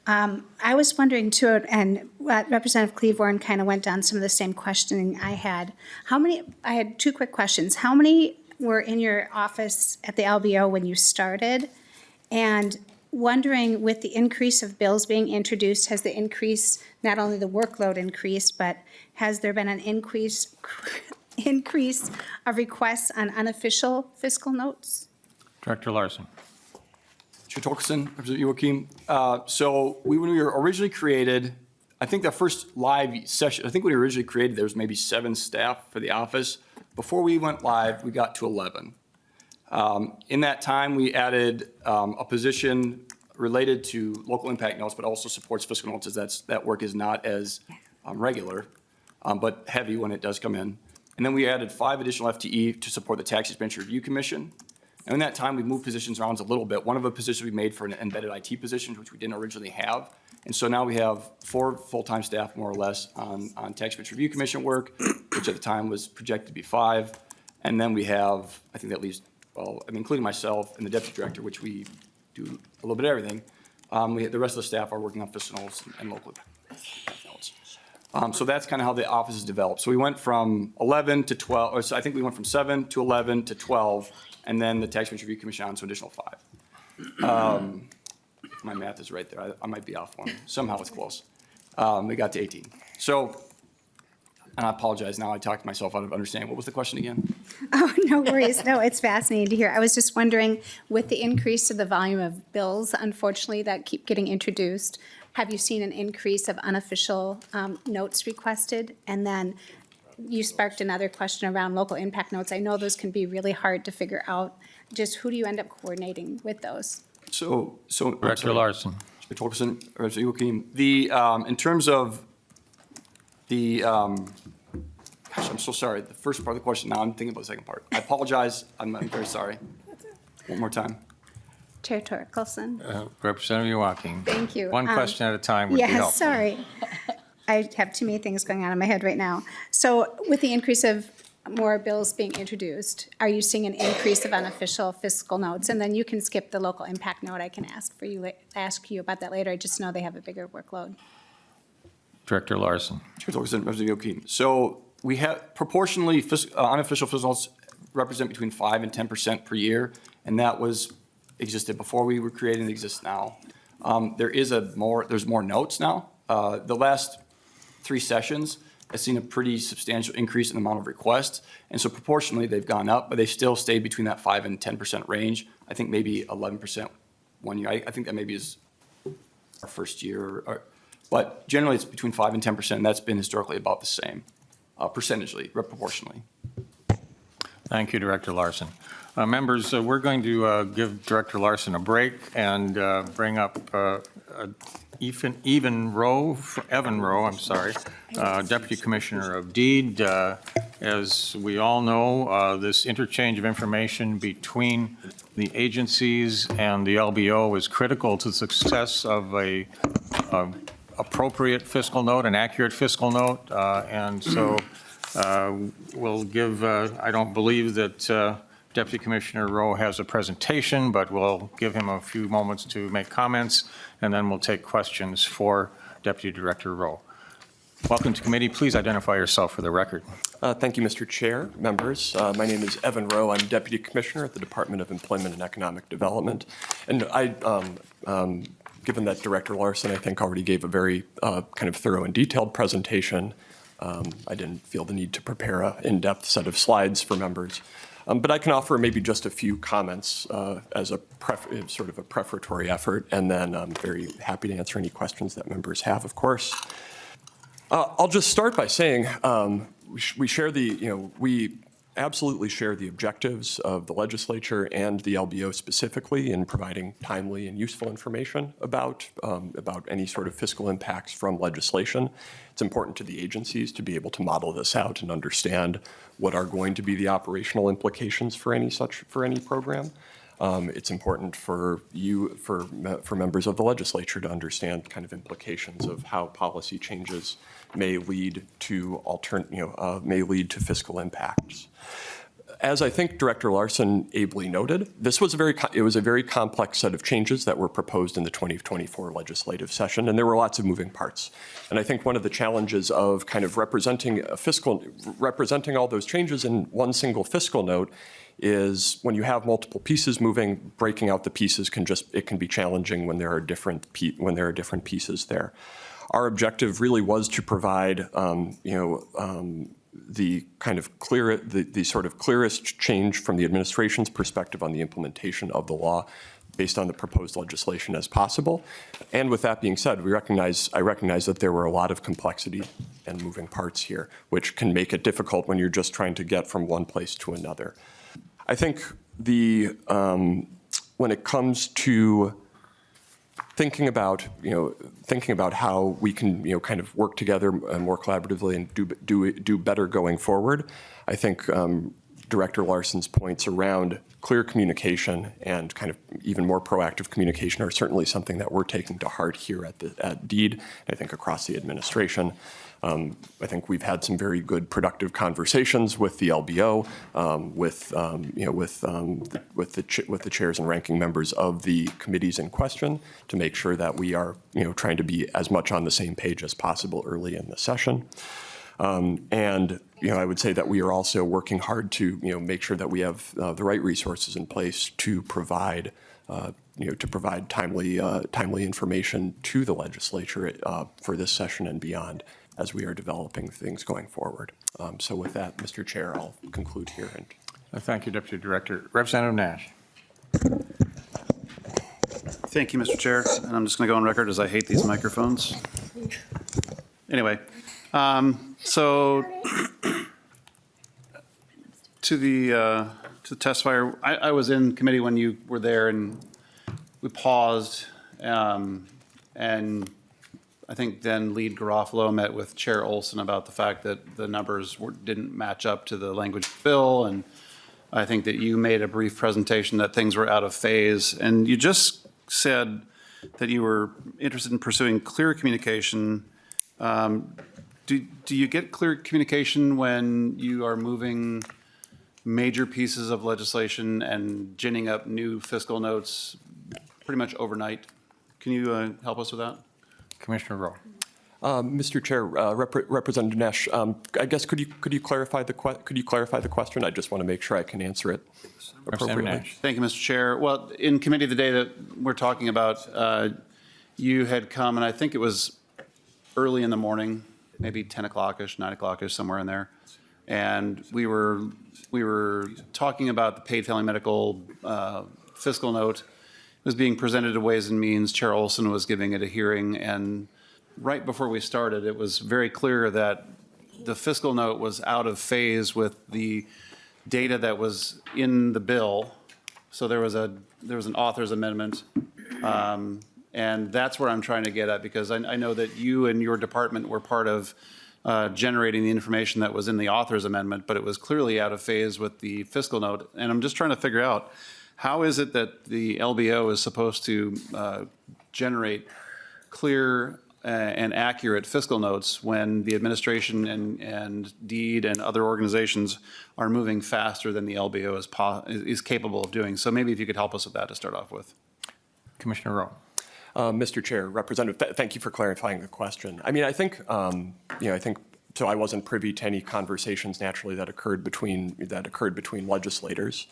I was wondering, too, and Representative Claiborne kind of went down some of the same questioning I had. I had two quick questions. How many were in your office at the LBO when you started? And wondering, with the increase of bills being introduced, has the increase, not only the workload increased, but has there been an increase of requests on unofficial fiscal notes? Director Larson. Chair Torkelson, Representative Joachim. So when we were originally created, I think the first live session, I think when we were originally created, there was maybe 7 staff for the office. Before we went live, we got to 11. In that time, we added a position related to local impact notes, but also supports fiscal notes, as that work is not as regular, but heavy when it does come in. And then we added 5 additional FTE to support the Tax Expenditure Review Commission. And in that time, we moved positions around a little bit. One of the positions we made for an embedded IT position, which we didn't originally have. And so now we have 4 full-time staff, more or less, on Tax Expenditure Review Commission work, which at the time was projected to be 5. And then we have, I think that leaves, including myself and the deputy director, which we do a little bit of everything. The rest of the staff are working on fiscal notes and local notes. So that's kind of how the office is developed. So we went from 11 to 12, or so I think we went from 7 to 11 to 12, and then the Tax Expenditure Review Commission on to additional 5. my math is right there. I might be off one. Somehow it's close. We got to 18. So, and I apologize now, I talked myself out of understanding. What was the question again? Oh, no worries. No, it's fascinating to hear. I was just wondering, with the increase to the volume of bills, unfortunately, that keep getting introduced, have you seen an increase of unofficial notes requested? And then you sparked another question around local impact notes. I know those can be really hard to figure out. Just who do you end up coordinating with those? So I'm Director sorry. Mr. Larson. Torkelson, or Mr. Joachim, in terms of the, gosh, I'm so sorry. The first part of the question, now I'm thinking about the second part. I apologize. I'm very sorry. One more time. Chair Torkelson. Representative Joachim. Thank you. One question at a time would be helpful. Yes, sorry. I have too many things going on in my head right now. So with the increase of more bills being introduced, are you seeing an increase of unofficial fiscal notes? And then you can skip the local impact note. I can ask you about that later. I just know they have a bigger workload. Director Larson. Chair Torkelson, Representative Joachim. So we have proportionally unofficial fiscal notes represent between 5 and 10% per year, and that existed before we were created and exists now. There's more notes now. The last 3 sessions has seen a pretty substantial increase in the amount of requests, and so proportionally they've gone up, but they still stay between that 5 and 10% range. I think maybe 11% one year. I think that maybe is our first year, but generally it's between 5 and 10%, and that's been historically about the same, percentagely, proportionally. Thank you, Director Larson. Members, we're going to give Director Larson a break and bring up Evan Rowe, Deputy Commissioner of Deed. As we all know, this interchange of information between the agencies and the LBO is critical to the success of a appropriate fiscal note, an accurate fiscal note, and so we'll give, I don't believe that Deputy Commissioner Rowe has a presentation, but we'll give him a few moments to make comments, and then we'll take questions for Deputy Director Rowe. Welcome to committee. Please identify yourself for the record. Thank you, Mr. Chair, members. My name is Evan Rowe. I'm Deputy Commissioner at the Department of Employment and Economic Development. And given that Director Larson, I think, already gave a very kind of thorough and detailed presentation, I didn't feel the need to prepare an in-depth set of slides for members. But I can offer maybe just a few comments as a sort of a prefatory effort, and then I'm very happy to answer any questions that members have, of course. I'll just start by saying we share we absolutely share the objectives of the legislature and the LBO specifically in providing timely and useful information about any sort of fiscal impacts from legislation. It's important to the agencies to be able to model this out and understand what are going to be the operational implications for any program. It's important for members of the legislature to understand kind of implications of how policy changes may lead to fiscal impacts. As I think Director Larson ably noted, it was a very complex set of changes that were proposed in the 2024 legislative session, and there were lots of moving parts. And I think one of the challenges of kind of representing all those changes in one single fiscal note is when you have multiple pieces moving, breaking out the pieces can be challenging when there are different pieces there. Our objective really was to provide the sort of clearest change from the administration's perspective on the implementation of the law based on the proposed legislation as possible. And with that being said, I recognize that there were a lot of complexity and moving parts here, which can make it difficult when you're just trying to get from one place to another. I think when it comes to thinking about how we can kind of work together more collaboratively and do better going forward, I think Director Larson's points around clear communication and kind of even more proactive communication are certainly something that we're taking to heart here at DEED, and I think across the administration. I think we've had some very good productive conversations with the LBO, with the chairs and ranking members of the committees in question to make sure that we are trying to be as much on the same page as possible early in the session. And I would say that we are also working hard to make sure that we have the right resources in place to provide to provide timely information to the legislature for this session and beyond as we are developing things going forward. So with that, Mr. Chair, I'll conclude here. And Thank you, Deputy Director. Representative Nash. Thank you, Mr. Chair. And I'm just going to go on record as I hate these microphones. Anyway, so to the testifier, I was in committee when you were there, and we paused, and I think then Lead Garofalo met with Chair Olson about the fact that the numbers didn't match up to the language of the bill, and I think that you made a brief presentation that things were out of phase, and you just said that you were interested in pursuing clear communication. Do you get clear communication when you are moving major pieces of legislation and ginning up new fiscal notes pretty much overnight? Can you help us with that? Commissioner Rowe. Mr. Chair, Representative Nash, I guess could you clarify the question? I just want to make sure I can answer it appropriately. Nash. Thank you, Mr. Chair. Well, in committee the day that we're talking about, you had come, and I think it was early in the morning, maybe 10 o'clock-ish, 9 o'clock-ish, somewhere in there. And we were talking about the paid family medical fiscal note. It was being presented to Ways and Means. Chair Olson was giving it a hearing, and right before we started, it was very clear that the fiscal note was out of phase with the data that was in the bill. So there was an author's amendment, and that's where I'm trying to get at, because I know that you and your department were part of generating the information that was in the author's amendment, but it was clearly out of phase with the fiscal note. And I'm just trying to figure out, how is it that the LBO is supposed to generate clear and accurate fiscal notes when the administration and DEED and other organizations are moving faster than the LBO is capable of doing? So maybe if you could help us with that to start off with. Commissioner Rowe. Mr. Chair, Representative, thank you for clarifying the question. I mean, I think, so I wasn't privy to any conversations naturally that occurred between legislators.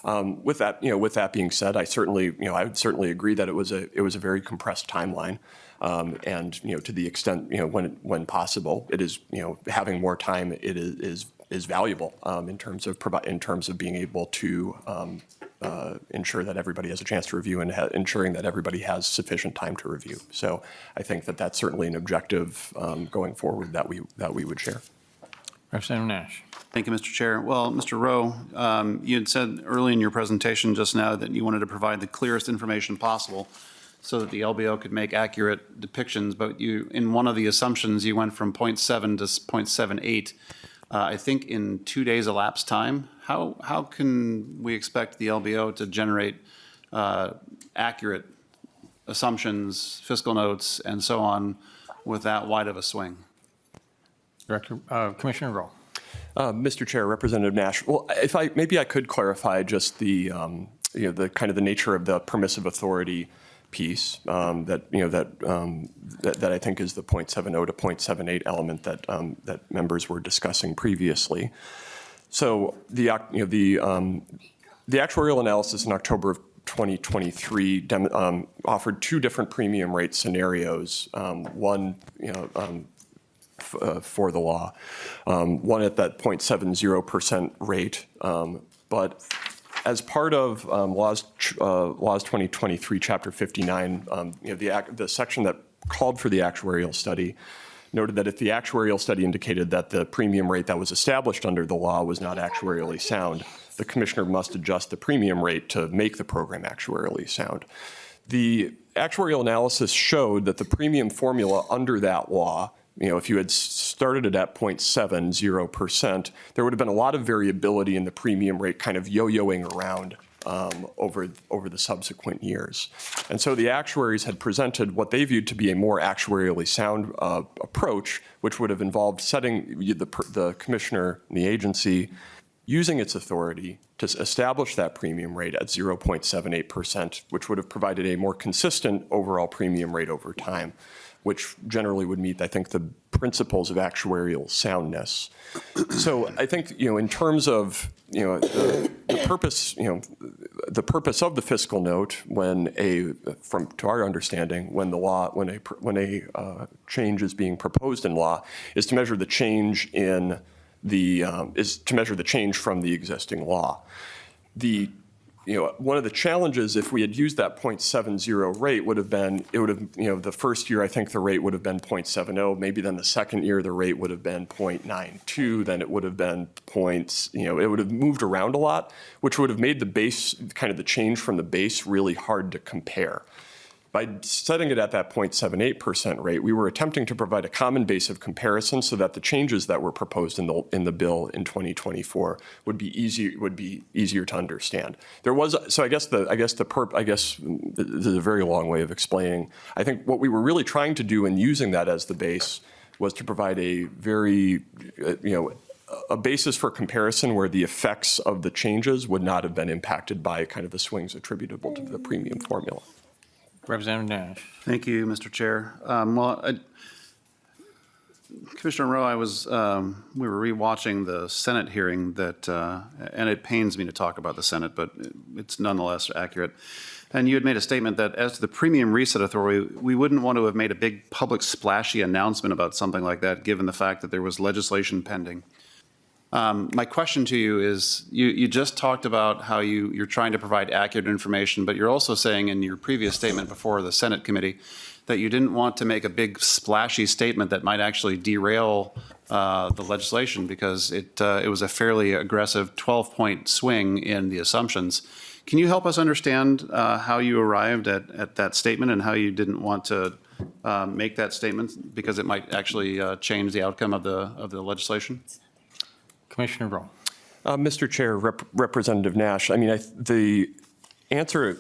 With that being said, I would certainly agree that it was a very compressed timeline. And, to the extent, when possible, it is, having more time, it is valuable in terms of being able to ensure that everybody has a chance to review and ensuring that everybody has sufficient time to review. So I think that that's certainly an objective going forward that we would share. Representative Nash. Thank you, Mr. Chair. Well, Mr. Rowe, you had said early in your presentation just now that you wanted to provide the clearest information possible so that the LBO could make accurate depictions, but in one of the assumptions, you went from 0.7 to 0.78, I think in 2 days elapsed time. How can we expect the LBO to generate accurate assumptions, fiscal notes, and so on with that wide of a swing? Commissioner Rowe. Mr. Chair, Representative Nash. Well, maybe I could clarify just the kind of the nature of the permissive authority piece that I think is the 0.70 to 0.78 element that members were discussing previously. So the actuarial analysis in October of 2023 offered two different premium rate scenarios. One, for the law, one at that 0.70% rate, but as part of laws 2023, Chapter 59, the section that called for the actuarial study noted that if the actuarial study indicated that the premium rate that was established under the law was not actuarially sound, the commissioner must adjust the premium rate to make the program actuarially sound. The actuarial analysis showed that the premium formula under that law, if you had started it at 0.70%, there would have been a lot of variability in the premium rate kind of yo-yoing around over the subsequent years. And so the actuaries had presented what they viewed to be a more actuarially sound approach, which would have involved setting the commissioner and the agency using its authority to establish that premium rate at 0.78%, which would have provided a more consistent overall premium rate over time. which generally would meet, I think, the principles of actuarial soundness. So I think, in terms of, the purpose, the purpose of the fiscal note, to our understanding, when a change is being proposed in law, is to measure the change from the existing law. One of the challenges, if we had used that 0.70 rate, would have been, the first year, I think the rate would have been 0.70, maybe then the second year, the rate would have been 0.92, then it would have been it would have moved around a lot, which would have made the base, kind of the change from the base, really hard to compare. By setting it at that 0.78% rate, we were attempting to provide a common base of comparison so that the changes that were proposed in the bill in 2024 would be easier to understand. So I guess this is a very long way of explaining. I think what we were really trying to do in using that as the base was to provide a very, a basis for comparison where the effects of the changes would not have been impacted by kind of the swings attributable to the premium formula. Representative Nash. Thank you, Mr. Chair. Commissioner Rowe, we were rewatching the Senate hearing and it pains me to talk about the Senate, but it's nonetheless accurate. And you had made a statement that as to the Premium Reset Authority, we wouldn't want to have made a big public splashy announcement about something like that, given the fact that there was legislation pending. My question to you is, you just talked about how you're trying to provide accurate information, but you're also saying in your previous statement before the Senate committee that you didn't want to make a big splashy statement that might actually derail the legislation because it was a fairly aggressive 12-point swing in the assumptions. Can you help us understand how you arrived at that statement and how you didn't want to make that statement because it might actually change the outcome of the legislation? Commissioner Rowe. Mr. Chair, Representative Nash, the answer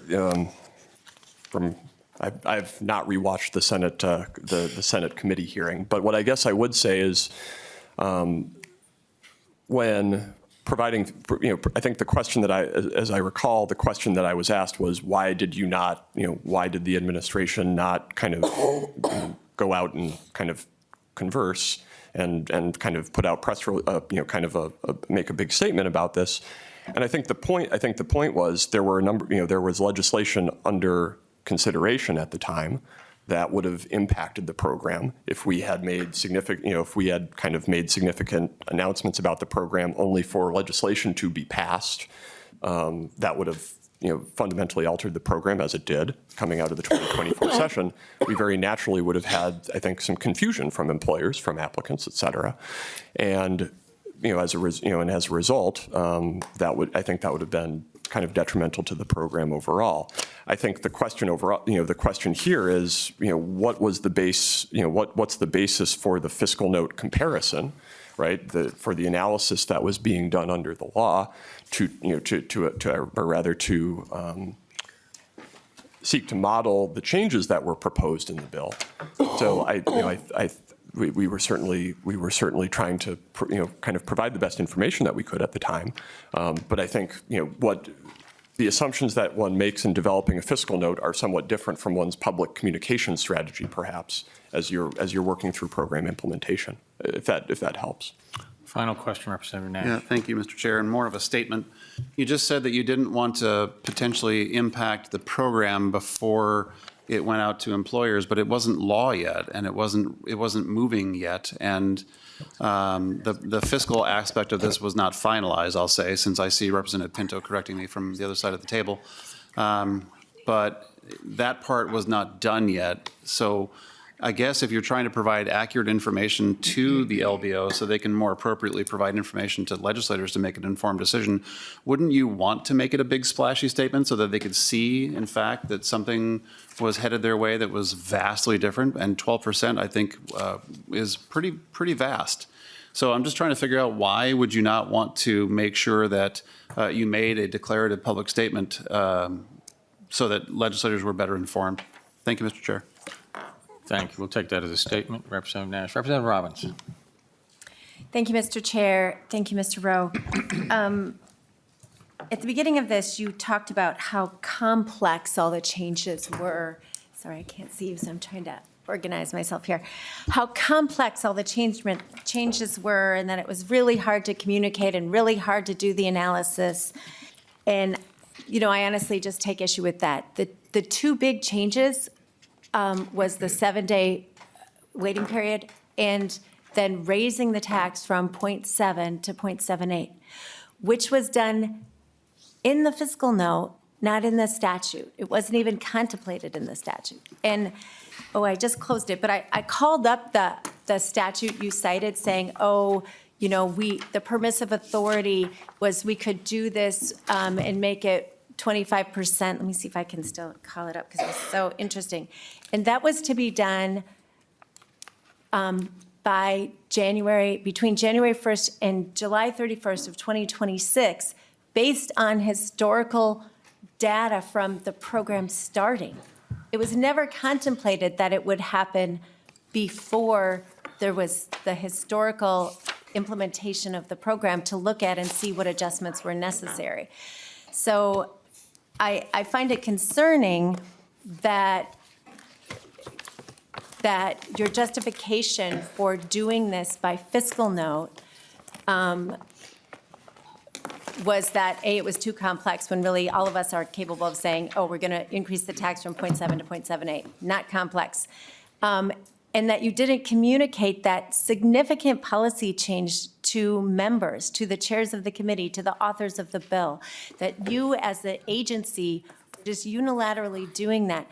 I've not rewatched the Senate the Senate committee hearing, but what I guess I would say is when providing, I think the question that as I recall, the question that I was asked was, why did the administration not kind of go out and kind of converse and kind of put out make a big statement about this? And I think the point was there was legislation under consideration at the time that would have impacted the program if we had made significant announcements about the program only for legislation to be passed. That would have fundamentally altered the program as it did coming out of the 2024 session. We very naturally would have had, I think, some confusion from employers, from applicants, et cetera. And as a result, that would have been kind of detrimental to the program overall. I think the question the question here is, what was the base, what's the basis for the fiscal note comparison, right? For the analysis that was being done under the law to seek to model the changes that were proposed in the bill. So we were certainly trying to kind of provide the best information that we could at the time. But I think what the assumptions that one makes in developing a fiscal note are somewhat different from one's public communication strategy, perhaps, as you're working through program implementation. If that helps. Final question, Representative Nash. Yeah, thank you, Mr. Chair. And more of a statement. You just said that you didn't want to potentially impact the program before it went out to employers, but it wasn't law yet, and it wasn't moving yet, and the fiscal aspect of this was not finalized, I'll say, since I see Representative Pinto correcting me from the other side of the table. But that part was not done yet. So I guess if you're trying to provide accurate information to the LBO so they can more appropriately provide information to legislators to make an informed decision, wouldn't you want to make it a big splashy statement so that they could see, in fact, that something was headed their way that was vastly different? And 12%, I think, is pretty vast. So I'm just trying to figure out, why would you not want to make sure that you made a declarative public statement so that legislators were better informed? Thank you, Mr. Chair. Thank you. We'll take that as a statement. Representative Nash. Representative Robbins. Thank you, Mr. Chair. Thank you, Mr. Rowe. At the beginning of this, you talked about how complex all the changes were. Sorry, I can't see you, so I'm trying to organize myself here, how complex all the changes were, and that it was really hard to communicate and really hard to do the analysis. And, you know, I honestly just take issue with that. The two big changes was the 7-day waiting period and then raising the tax from 0.7 to 0.78, which was done in the fiscal note, not in the statute. It wasn't even contemplated in the statute. And, oh, I just closed it, but I called up the statute you cited saying, oh, you know, the permissive authority was we could do this and make it 25%. Let me see if I can still call it up because it's so interesting. And that was to be done by between January 1st and July 31st of 2026, based on historical data from the program starting. It was never contemplated that it would happen before there was the historical implementation of the program to look at and see what adjustments were necessary. So I find it concerning that your justification for doing this by fiscal note was that, A, it was too complex, when really all of us are capable of saying, oh, we're going to increase the tax from 0.7 to 0.78, not complex. And that you didn't communicate that significant policy change to members, to the chairs of the committee, to the authors of the bill, that you as the agency were just unilaterally doing that.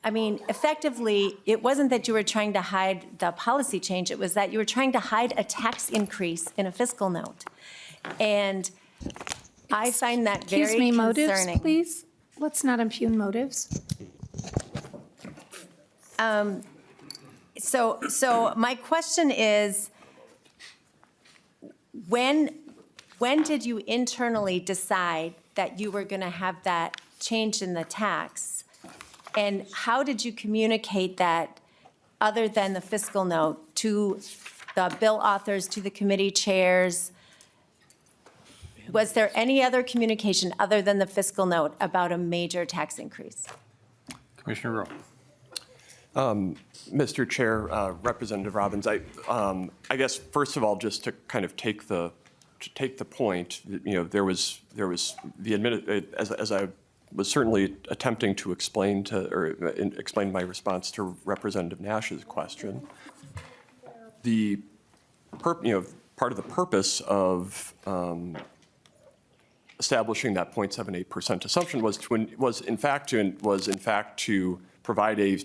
I mean, effectively, it wasn't that you were trying to hide the policy change, it was that you were trying to hide a tax increase in a fiscal note. And I find that very Excuse me, motives, concerning. please? Let's not impugn motives. So my question is, when did you internally decide that you were going to have that change in the tax? And how did you communicate that, other than the fiscal note, to the bill authors, to the committee chairs? Was there any other communication other than the fiscal note about a major tax increase? Commissioner Rowe. Mr. Chair, Representative Robbins, I guess, first of all, just to kind of take the point, you know, there was the as I was certainly attempting to explain my response to Representative Nash's question. Part of the purpose of establishing that 0.78% assumption was in fact to provide a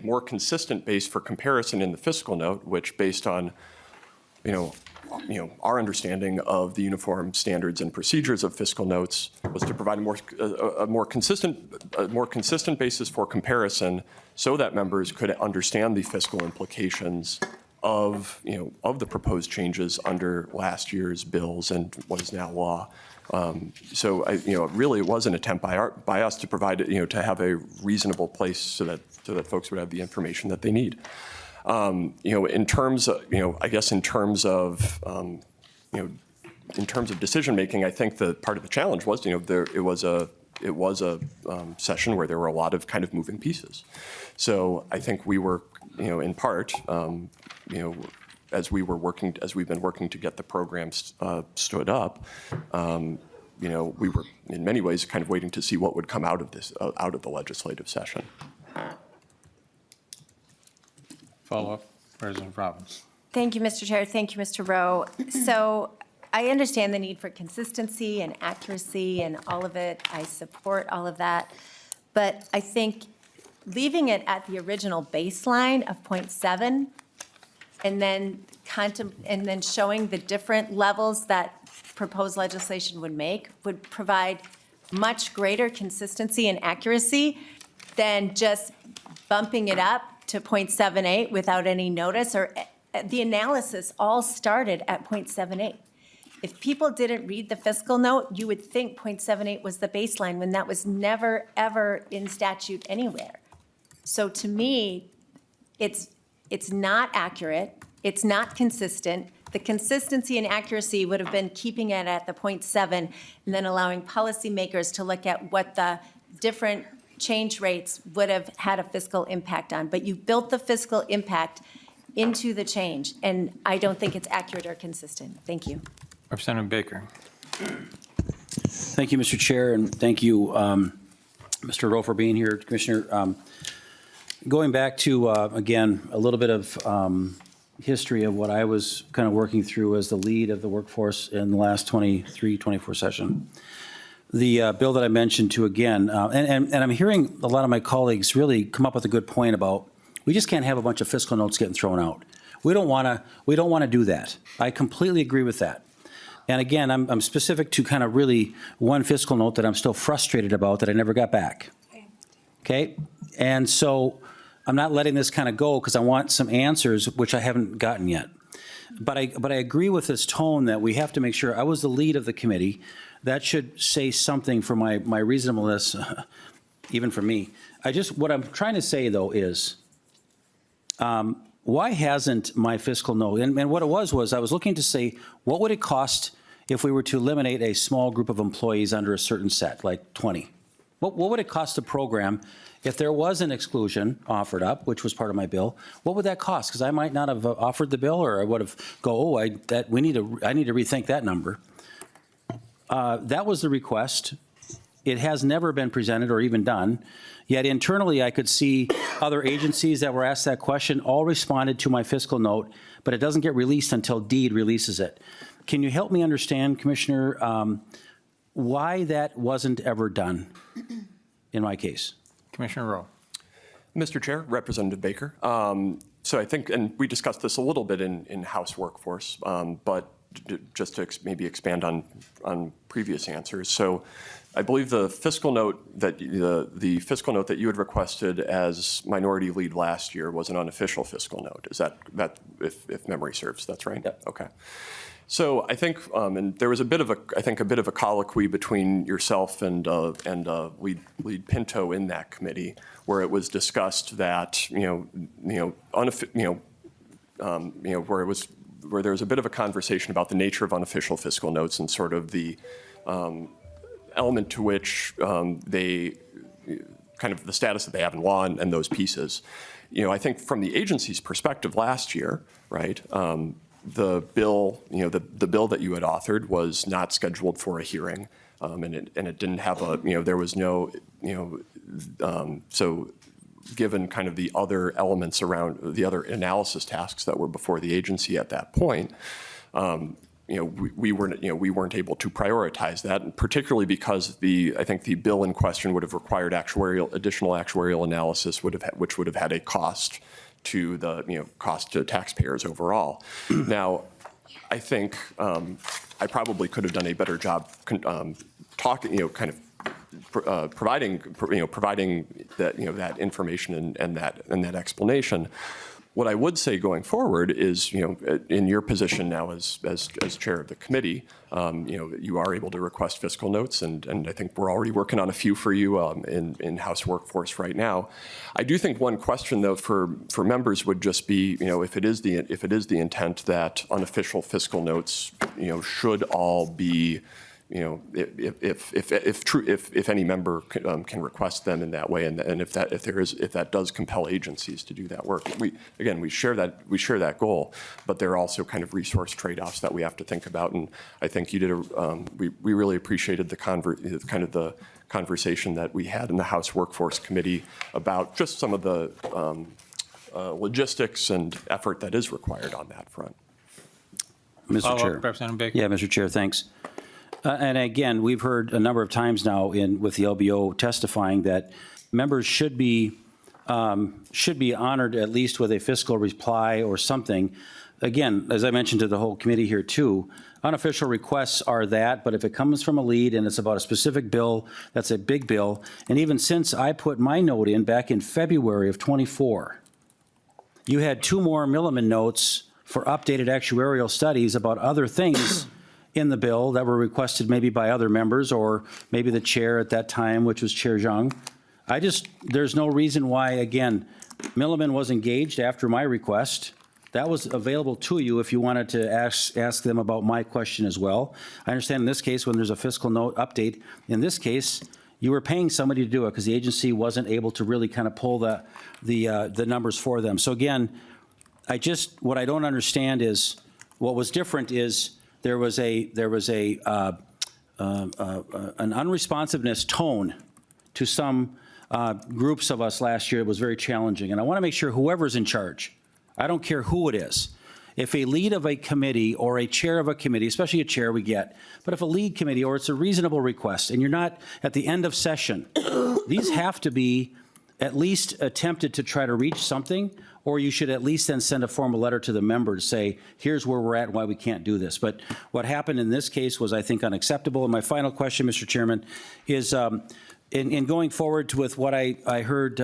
more consistent base for comparison in the fiscal note, which, based on our understanding of the uniform standards and procedures of fiscal notes, was to provide a more consistent basis for comparison, so that members could understand the fiscal implications of the proposed changes under last year's bills and what is now law. So really, it was an attempt by us to provide to have a reasonable place so that folks would have the information that they need. In terms of decision making, I think that part of the challenge was it was a session where there were a lot of kind of moving pieces. So I think we were in part as we've been working to get the program stood up, we were in many ways kind of waiting to see what would come out of the legislative session. Follow-up, President Robbins. Thank you, Mr. Chair. Thank you, Mr. Rowe. So I understand the need for consistency and accuracy and all of it. I support all of that. But I think leaving it at the original baseline of 0.7 and then showing the different levels that proposed legislation would provide much greater consistency and accuracy than just bumping it up to 0.78 without any notice. Or the analysis all started at 0.78. If people didn't read the fiscal note, you would think 0.78 was the baseline, when that was never, ever in statute anywhere. So to me, it's not accurate, it's not consistent. The consistency and accuracy would have been keeping it at the 0.7 and then allowing policymakers to look at what the different change rates would have had a fiscal impact on, but you built the fiscal impact into the change, and I don't think it's accurate or consistent. Thank you. Representative Baker. Thank you, Mr. Chair, and thank you, Mr. Rowe, for being here, Commissioner. Going back to, again, a little bit of history of what I was kind of working through as the lead of the workforce in the last 23-24 session. The bill that I mentioned to again, and I'm hearing a lot of my colleagues really come up with a good point about we just can't have a bunch of fiscal notes getting thrown out. We don't want to do that. I completely agree with that. And again, I'm specific to kind of really one fiscal note that I'm still frustrated about that I never got back. Okay? And so I'm not letting this kind of go because I want some answers, which I haven't gotten yet. But I agree with this tone that we have to make sure, I was the lead of the committee. That should say something for my reasonableness, even for me. What I'm trying to say though is, why hasn't my fiscal note, and what it was I was looking to say, what would it cost if we were to eliminate a small group of employees under a certain set, like 20? What would it cost the program if there was an exclusion offered up, which was part of my bill? What would that cost? Because I might not have offered the bill, or I would have I need to rethink that number. That was the request. It has never been presented or even done. Yet internally, I could see other agencies that were asked that question all responded to my fiscal note, but it doesn't get released until DEED releases it. Can you help me understand, Commissioner, why that wasn't ever done in my case? Commissioner Rowe. Mr. Chair, Representative Baker. So I think, and we discussed this a little bit in House Workforce, but just to maybe expand on previous answers. So I believe the fiscal note that the fiscal note that you had requested as minority lead last year was an unofficial fiscal note. Is that if memory serves? That's right. Yep. Okay. So I think, and there was a bit of a colloquy between yourself and lead Pinto in that committee, where it was discussed that where there was a bit of a conversation about the nature of unofficial fiscal notes and sort of the element to which they kind of the status that they have in law and those pieces. I think from the agency's perspective last year, right? The bill, the bill that you had authored was not scheduled for a hearing, and it didn't have there was no, so given kind of the other elements around the other analysis tasks that were before the agency at that point, we weren't able to prioritize that, and particularly because I think the bill in question would have required additional actuarial analysis, which would have had a cost to cost to taxpayers overall. Now, I think I probably could have done a better job talking, providing that information and that explanation. What I would say going forward is, in your position now as chair of the committee, you are able to request fiscal notes, and I think we're already working on a few for you in House Workforce right now. I do think one question though for members would just be, if it is the intent that unofficial fiscal notes, should all be, if any member can request them in that way, and if that does compel agencies to do that work, we share that goal, but there are also kind of resource trade-offs that we have to think about, and I think you did we really appreciated the conversation that we had in the House Workforce Committee about just some of the logistics and effort that is required on that front. Mr. Chair. Representative Baker. Yeah, Mr. Chair, thanks. And again, we've heard a number of times now with the LBO testifying that members should be honored at least with a fiscal reply or something. Again, as I mentioned to the whole committee here too, unofficial requests are that, but if it comes from a lead and it's about a specific bill, that's a big bill. And even since I put my note in back in February of '24, you had 2 more Milliman notes for updated actuarial studies about other things in the bill that were requested maybe by other members or maybe the chair at that time, which was Chair Zhang. There's no reason why, again, Milliman was engaged after my request. That was available to you if you wanted to ask them about my question as well. I understand in this case when there's a fiscal note update, in this case, You were paying somebody to do it because the agency wasn't able to really kind of pull the numbers for them. So again, what I don't understand is, what was different is there was an unresponsiveness tone to some groups of us last year. It was very challenging. And I want to make sure whoever's in charge, I don't care who it is, if a lead of a committee or a chair of a committee, especially a chair we get, but if a lead committee or it's a reasonable request and you're not at the end of session, these have to be at least attempted to try to reach something, or you should at least then send a formal letter to the members, say, here's where we're at and why we can't do this. But what happened in this case was, I think, unacceptable. And my final question, Mr. Chairman, is in going forward with what I heard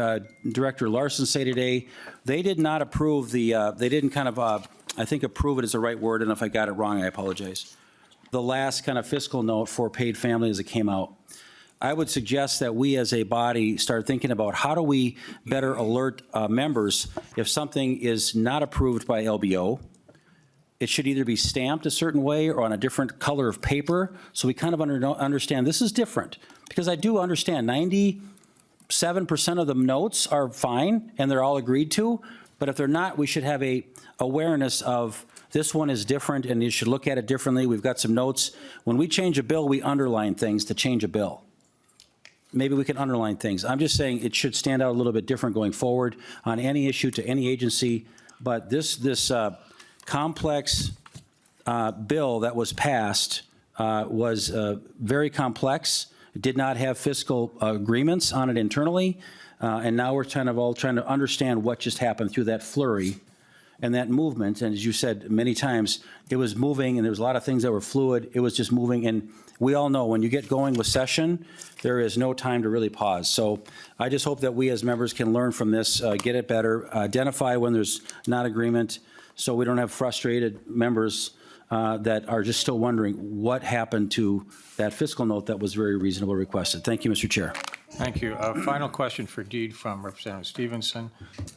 Director Larson say today, they did not approve they didn't kind of, I think approve it is the right word, and if I got it wrong, I apologize. The last kind of fiscal note for paid family as it came out. I would suggest that we as a body start thinking about how do we better alert members if something is not approved by LBO. It should either be stamped a certain way or on a different color of paper, so we kind of understand this is different. Because I do understand 97% of the notes are fine and they're all agreed to, but if they're not, we should have a awareness of this one is different and you should look at it differently. We've got some notes. When we change a bill, we underline things to change a bill. Maybe we can underline things. I'm just saying it should stand out a little bit different going forward on any issue to any agency. But this complex bill that was passed was very complex. It did not have fiscal agreements on it internally. And now we're kind of all trying to understand what just happened through that flurry and that movement. And as you said many times, it was moving and there was a lot of things that were fluid. It was just moving. And we all know when you get going with session, there is no time to really pause. So I just hope that we as members can learn from this, get it better, identify when there's not agreement, so we don't have frustrated members that are just still wondering what happened to that fiscal note that was very reasonably requested. Thank you, Mr. Chair. Thank you. Final question for Deed from Representative Stevenson,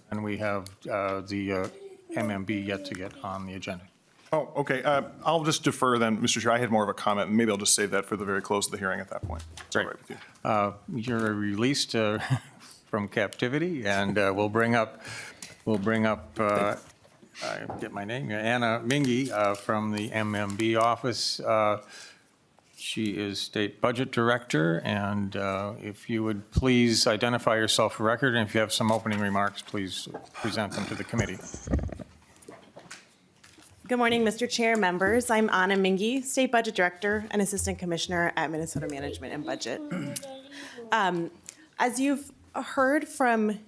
and we have the MMB yet to get on the agenda. Oh, okay. I'll just defer then, Mr. Chair. I had more of a comment, and maybe I'll just save that for the very close of the hearing at that point. It's all right with you. You're released from captivity, and we'll bring up, I get my name, Anna Mingy from the MMB office. She is State Budget Director, and if you would please identify yourself for record, and if you have some opening remarks, please present them to the committee. Good morning, Mr. Chair, members. I'm Anna Mingy, State Budget Director and Assistant Commissioner at Minnesota Management and Budget. As you've heard from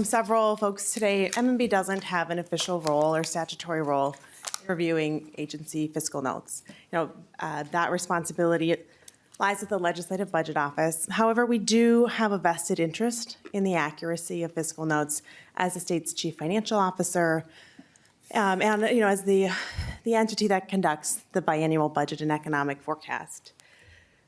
several folks today, MMB doesn't have an official role or statutory role in reviewing agency fiscal notes. That responsibility lies with the Legislative Budget Office. However, we do have a vested interest in the accuracy of fiscal notes as the state's chief financial officer, and as the entity that conducts the biennial budget and economic forecast.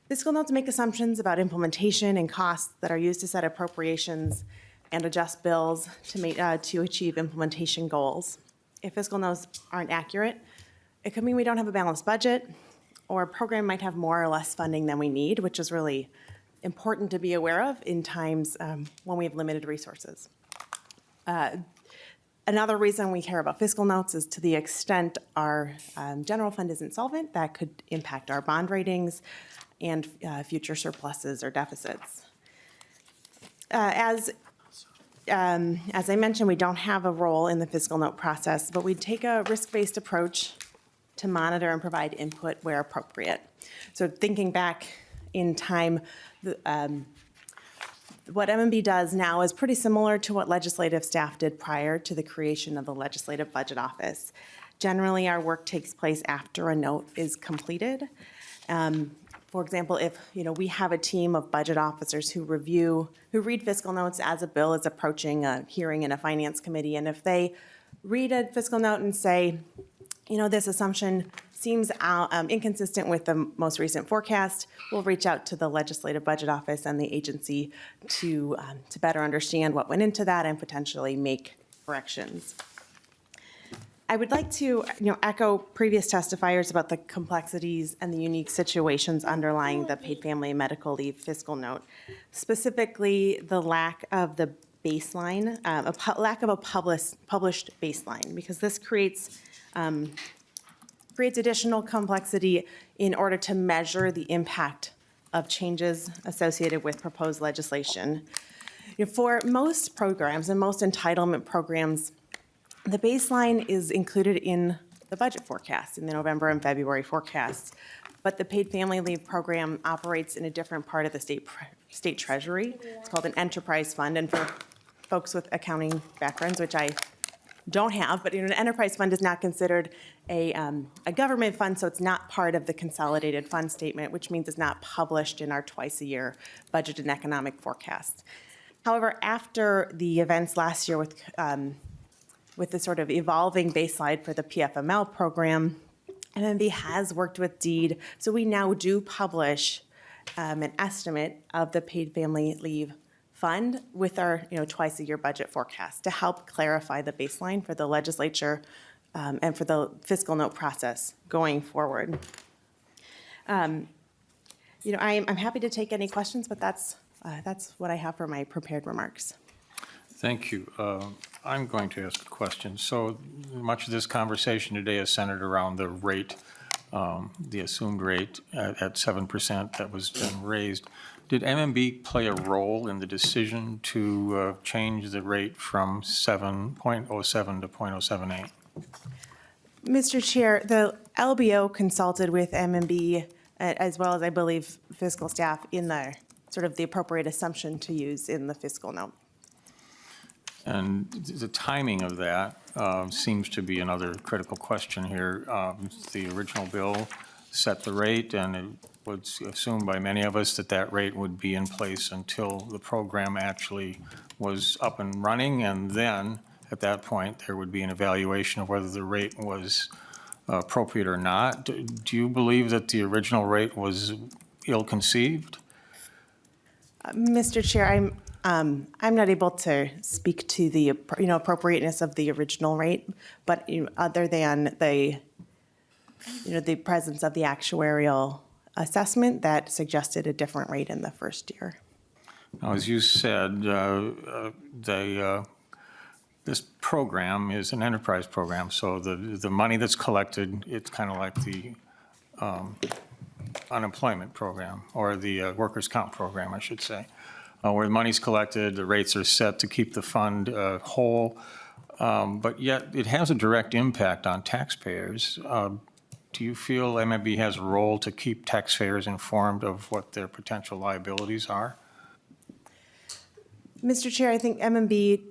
Fiscal notes make assumptions about implementation and costs that are used to set appropriations and adjust bills to achieve implementation goals. If fiscal notes aren't accurate, it could mean we don't have a balanced budget, or a program might have more or less funding than we need, which is really important to be aware of in times when we have limited resources. Another reason we care about fiscal notes is to the extent our general fund is insolvent, that could impact our bond ratings and future surpluses or deficits. As I mentioned, we don't have a role in the fiscal note process, but we take a risk-based approach to monitor and provide input where appropriate. So thinking back in time, what MMB does now is pretty similar to what legislative staff did prior to the creation of the Legislative Budget Office. Generally, our work takes place after a note is completed. For example, if we have a team of budget officers who read fiscal notes as a bill is approaching a hearing in a finance committee, and if they read a fiscal note and say, this assumption seems inconsistent with the most recent forecast, we'll reach out to the Legislative Budget Office and the agency to better understand what went into that and potentially make corrections. I would like to, echo previous testifiers about the complexities and the unique situations underlying the paid family and medical leave fiscal note. Specifically, the lack of the baseline, lack of a published baseline, because this creates additional complexity in order to measure the impact of changes associated with proposed legislation. For most programs and most entitlement programs, the baseline is included in the budget forecast, in the November and February forecasts. But the paid family leave program operates in a different part of the state treasury. It's called an enterprise fund. And for folks with accounting backgrounds, which I don't have, but an enterprise fund is not considered a government fund, so it's not part of the consolidated fund statement, which means it's not published in our twice-a-year budget and economic forecast. However, after the events last year with the sort of evolving baseline for the PFML program, MMB has worked with DEED, so we now do publish an estimate of the paid family leave fund with our twice-a-year budget forecast to help clarify the baseline for the legislature and for the fiscal note process going forward. I'm happy to take any questions, but that's what I have for my prepared remarks. Thank you. I'm going to ask a question. So much of this conversation today is centered around the rate, the assumed rate at 7% that was then raised. Did MMB play a role in the decision to change the rate from 7.07 to 0.078? Mr. Chair, the LBO consulted with MMB as well as, I believe, fiscal staff in the sort of the appropriate assumption to use in the fiscal note. And the timing of that seems to be another critical question here. The original bill set the rate, and it was assumed by many of us that that rate would be in place until the program actually was up and running, and then at that point there would be an evaluation of whether the rate was appropriate or not. Do you believe that the original rate was ill-conceived? Mr. Chair, I'm not able to speak to the appropriateness of the original rate, but other than the presence of the actuarial assessment that suggested a different rate in the first year. Now, as you said, this program is an enterprise program, so the money that's collected, it's kind of like the unemployment program, or the workers' comp program, I should say, where the money's collected, the rates are set to keep the fund whole, but yet it has a direct impact on taxpayers. Do you feel MMB has a role to keep taxpayers informed of what their potential liabilities are? Mr. Chair, I think MMB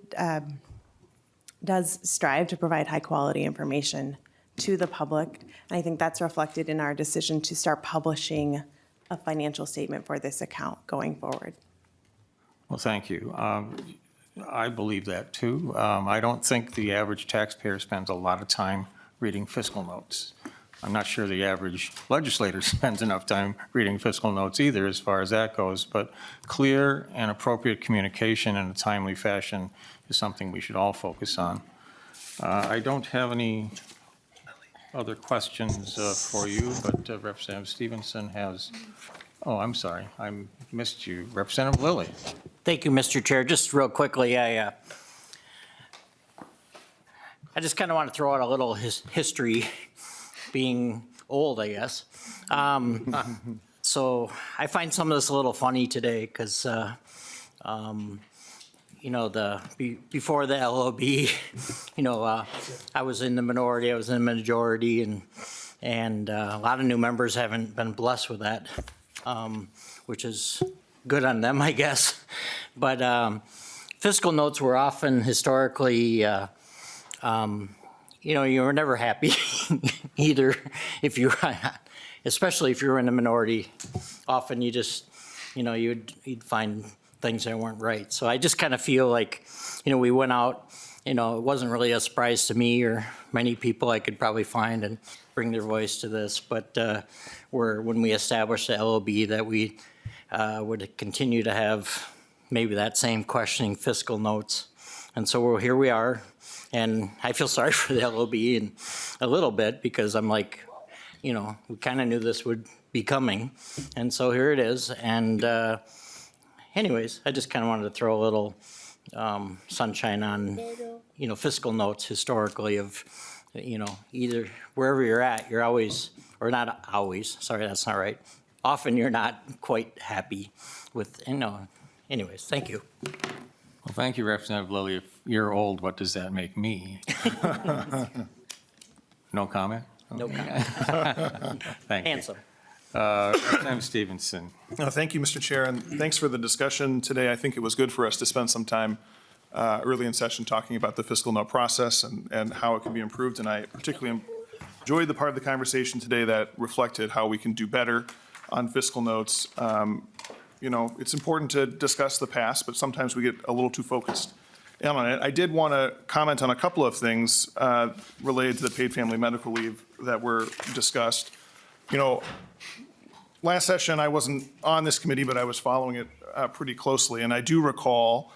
does strive to provide high-quality information to the public, and I think that's reflected in our decision to start publishing a financial statement for this account going forward. Well, thank you. I believe that, too. I don't think the average taxpayer spends a lot of time reading fiscal notes. I'm not sure the average legislator spends enough time reading fiscal notes either, as far as that goes, but clear and appropriate communication in a timely fashion is something we should all focus on. I don't have any other questions for you, but Representative Stevenson has, oh, I'm sorry, I missed you. Representative Lilly. Thank you, Mr. Chair. Just real quickly, I just kind of want to throw out a little history, being old, I guess. So I find some of this a little funny today because, before the LOB, I was in the minority, I was in the majority, and a lot of new members haven't been blessed with that, which is good on them, I guess. But fiscal notes were often historically, you were never happy either if you, especially if you were in the minority. Often you just, you'd find things that weren't right. So I just kind of feel like, we went out, it wasn't really a surprise to me or many people I could probably find and bring their voice to this. But when we established the LOB, that we would continue to have maybe that same questioning fiscal notes And so here we are, and I feel sorry for the LOB in a little bit, because I'm like, you know, we kind of knew this would be coming, and so here it is. And anyways, I just kind of wanted to throw a little sunshine on, you know, fiscal notes historically of, you know, either wherever you're at, you're always, or not always, sorry, that's not right. Often you're not quite happy with, you know, anyways, thank you. Well, thank you, Representative Lilly. If you're old, what does that make me? No comment? No comment. Thank you. Handsome. Representative Stevenson. Thank you, Mr. Chair, and thanks for the discussion today. I think it was good for us to spend some time early in session talking about the fiscal note process and how it can be improved. And I particularly enjoyed the part of the conversation today that reflected how we can do better on fiscal notes. You know, it's important to discuss the past, but sometimes we get a little too focused on it. I did want to comment on a couple of things related to the paid family medical leave that were discussed. You know, last session, I wasn't on this committee, but I was following it pretty closely. And I do recall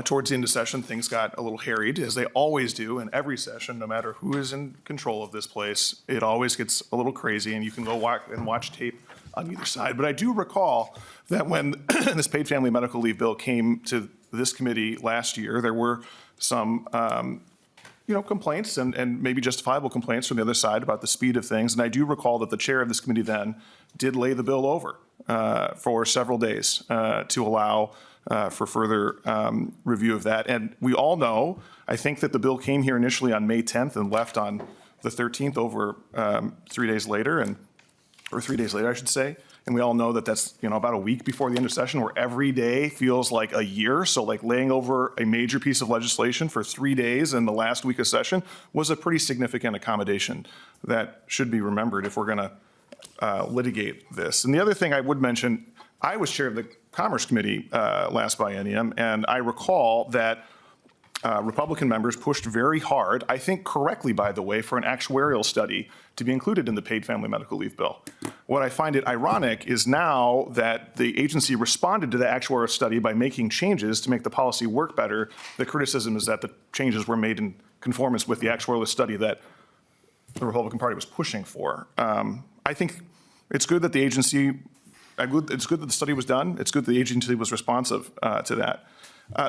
towards the end of session, things got a little harried, as they always do in every session, no matter who is in control of this place. It always gets a little crazy, and you can go watch tape on either side. But I do recall that when this paid family medical leave bill came to this committee last year, there were some you know, complaints and maybe justifiable complaints from the other side about the speed of things. And I do recall that the chair of this committee then did lay the bill over for several days to allow for further review of that. And we all know, I think that the bill came here initially on May 10th and left on the 13th over 3 days later, or 3 days later, I should say. And we all know that that's, you know, about a week before the end of session, where every day feels like a year. So like laying over a major piece of legislation for 3 days in the last week of session was a pretty significant accommodation that should be remembered if we're going to litigate this. And the other thing I would mention, I was chair of the Commerce Committee last biennium, and I recall that Republican members pushed very hard, I think correctly, by the way, for an actuarial study to be included in the paid family medical leave bill. What I find it ironic is now that the agency responded to the actuarial study by making changes to make the policy work better, the criticism is that the changes were made in conformance with the actuarial study that the Republican Party was pushing for. I think it's good that the agency, it's good that the study was done. It's good that the agency was responsive to that.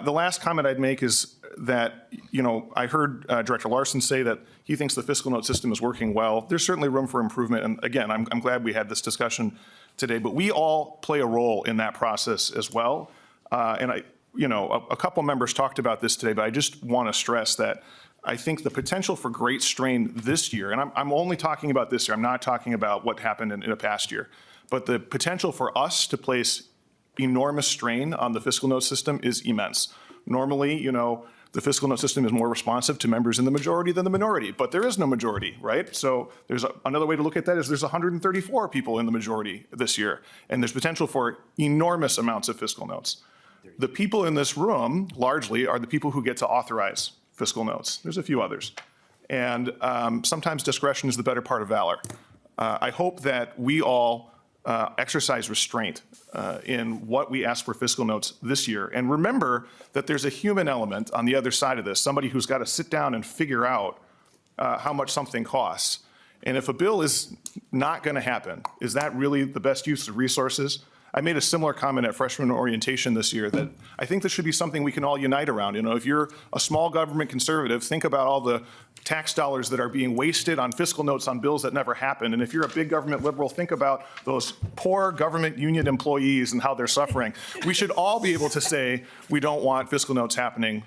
The last comment I'd make is that, you know, I heard Director Larson say that he thinks the fiscal note system is working well. There's certainly room for improvement. And again, I'm glad we had this discussion today, but we all play a role in that process as well. And you know, a couple members talked about this today, but I just want to stress that I think the potential for great strain this year, and I'm only talking about this year, I'm not talking about what happened in a past year, but the potential for us to place enormous strain on the fiscal note system is immense. Normally, you know, the fiscal note system is more responsive to members in the majority than the minority, but there is no majority, right? So there's another way to look at that is there's 134 people in the majority this year, and there's potential for enormous amounts of fiscal notes. The people in this room largely are the people who get to authorize fiscal notes. There's a few others. And sometimes discretion is the better part of valor. I hope that we all exercise restraint in what we ask for fiscal notes this year. And remember that there's a human element on the other side of this, somebody who's got to sit down and figure out how much something costs. And if a bill is not going to happen, is that really the best use of resources? I made a similar comment at freshman orientation this year that I think this should be something we can all unite around. You know, if you're a small government conservative, think about all the tax dollars that are being wasted on fiscal notes on bills that never happened. And if you're a big government liberal, think about those poor government union employees and how they're suffering. We should all be able to say we don't want fiscal notes happening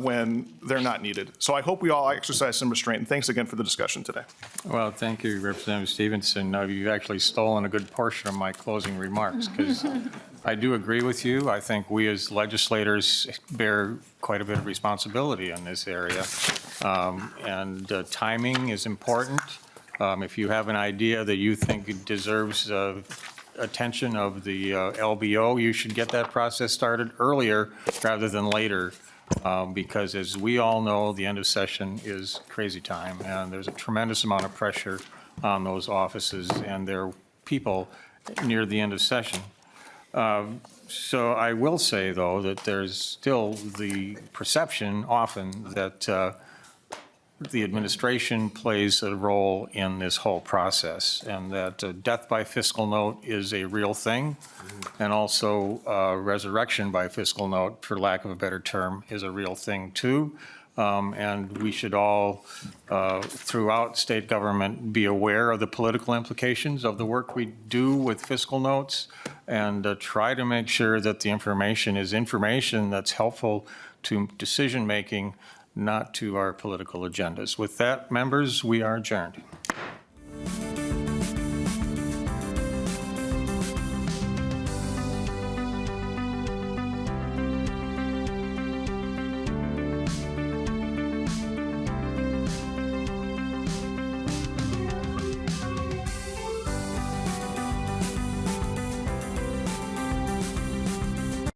when they're not needed. So I hope we all exercise some restraint. And thanks again for the discussion today. Well, thank you, Representative Stevenson. You've actually stolen a good portion of my closing remarks, because I do agree with you. I think we as legislators bear quite a bit of responsibility in this area. And timing is important. If you have an idea that you think it deserves attention of the LBO, you should get that process started earlier rather than later. Because as we all know, the end of session is crazy time, and there's a tremendous amount of pressure on those offices and their people near the end of session. So I will say, though, that there's still the perception often that the administration plays a role in this whole process, and that death by fiscal note is a real thing, and also resurrection by fiscal note, for lack of a better term, is a real thing, too. And we should all, throughout state government, be aware of the political implications of the work we do with fiscal notes, and try to make sure that the information is information that's helpful to decision-making, not to our political agendas. With that, members, we are adjourned.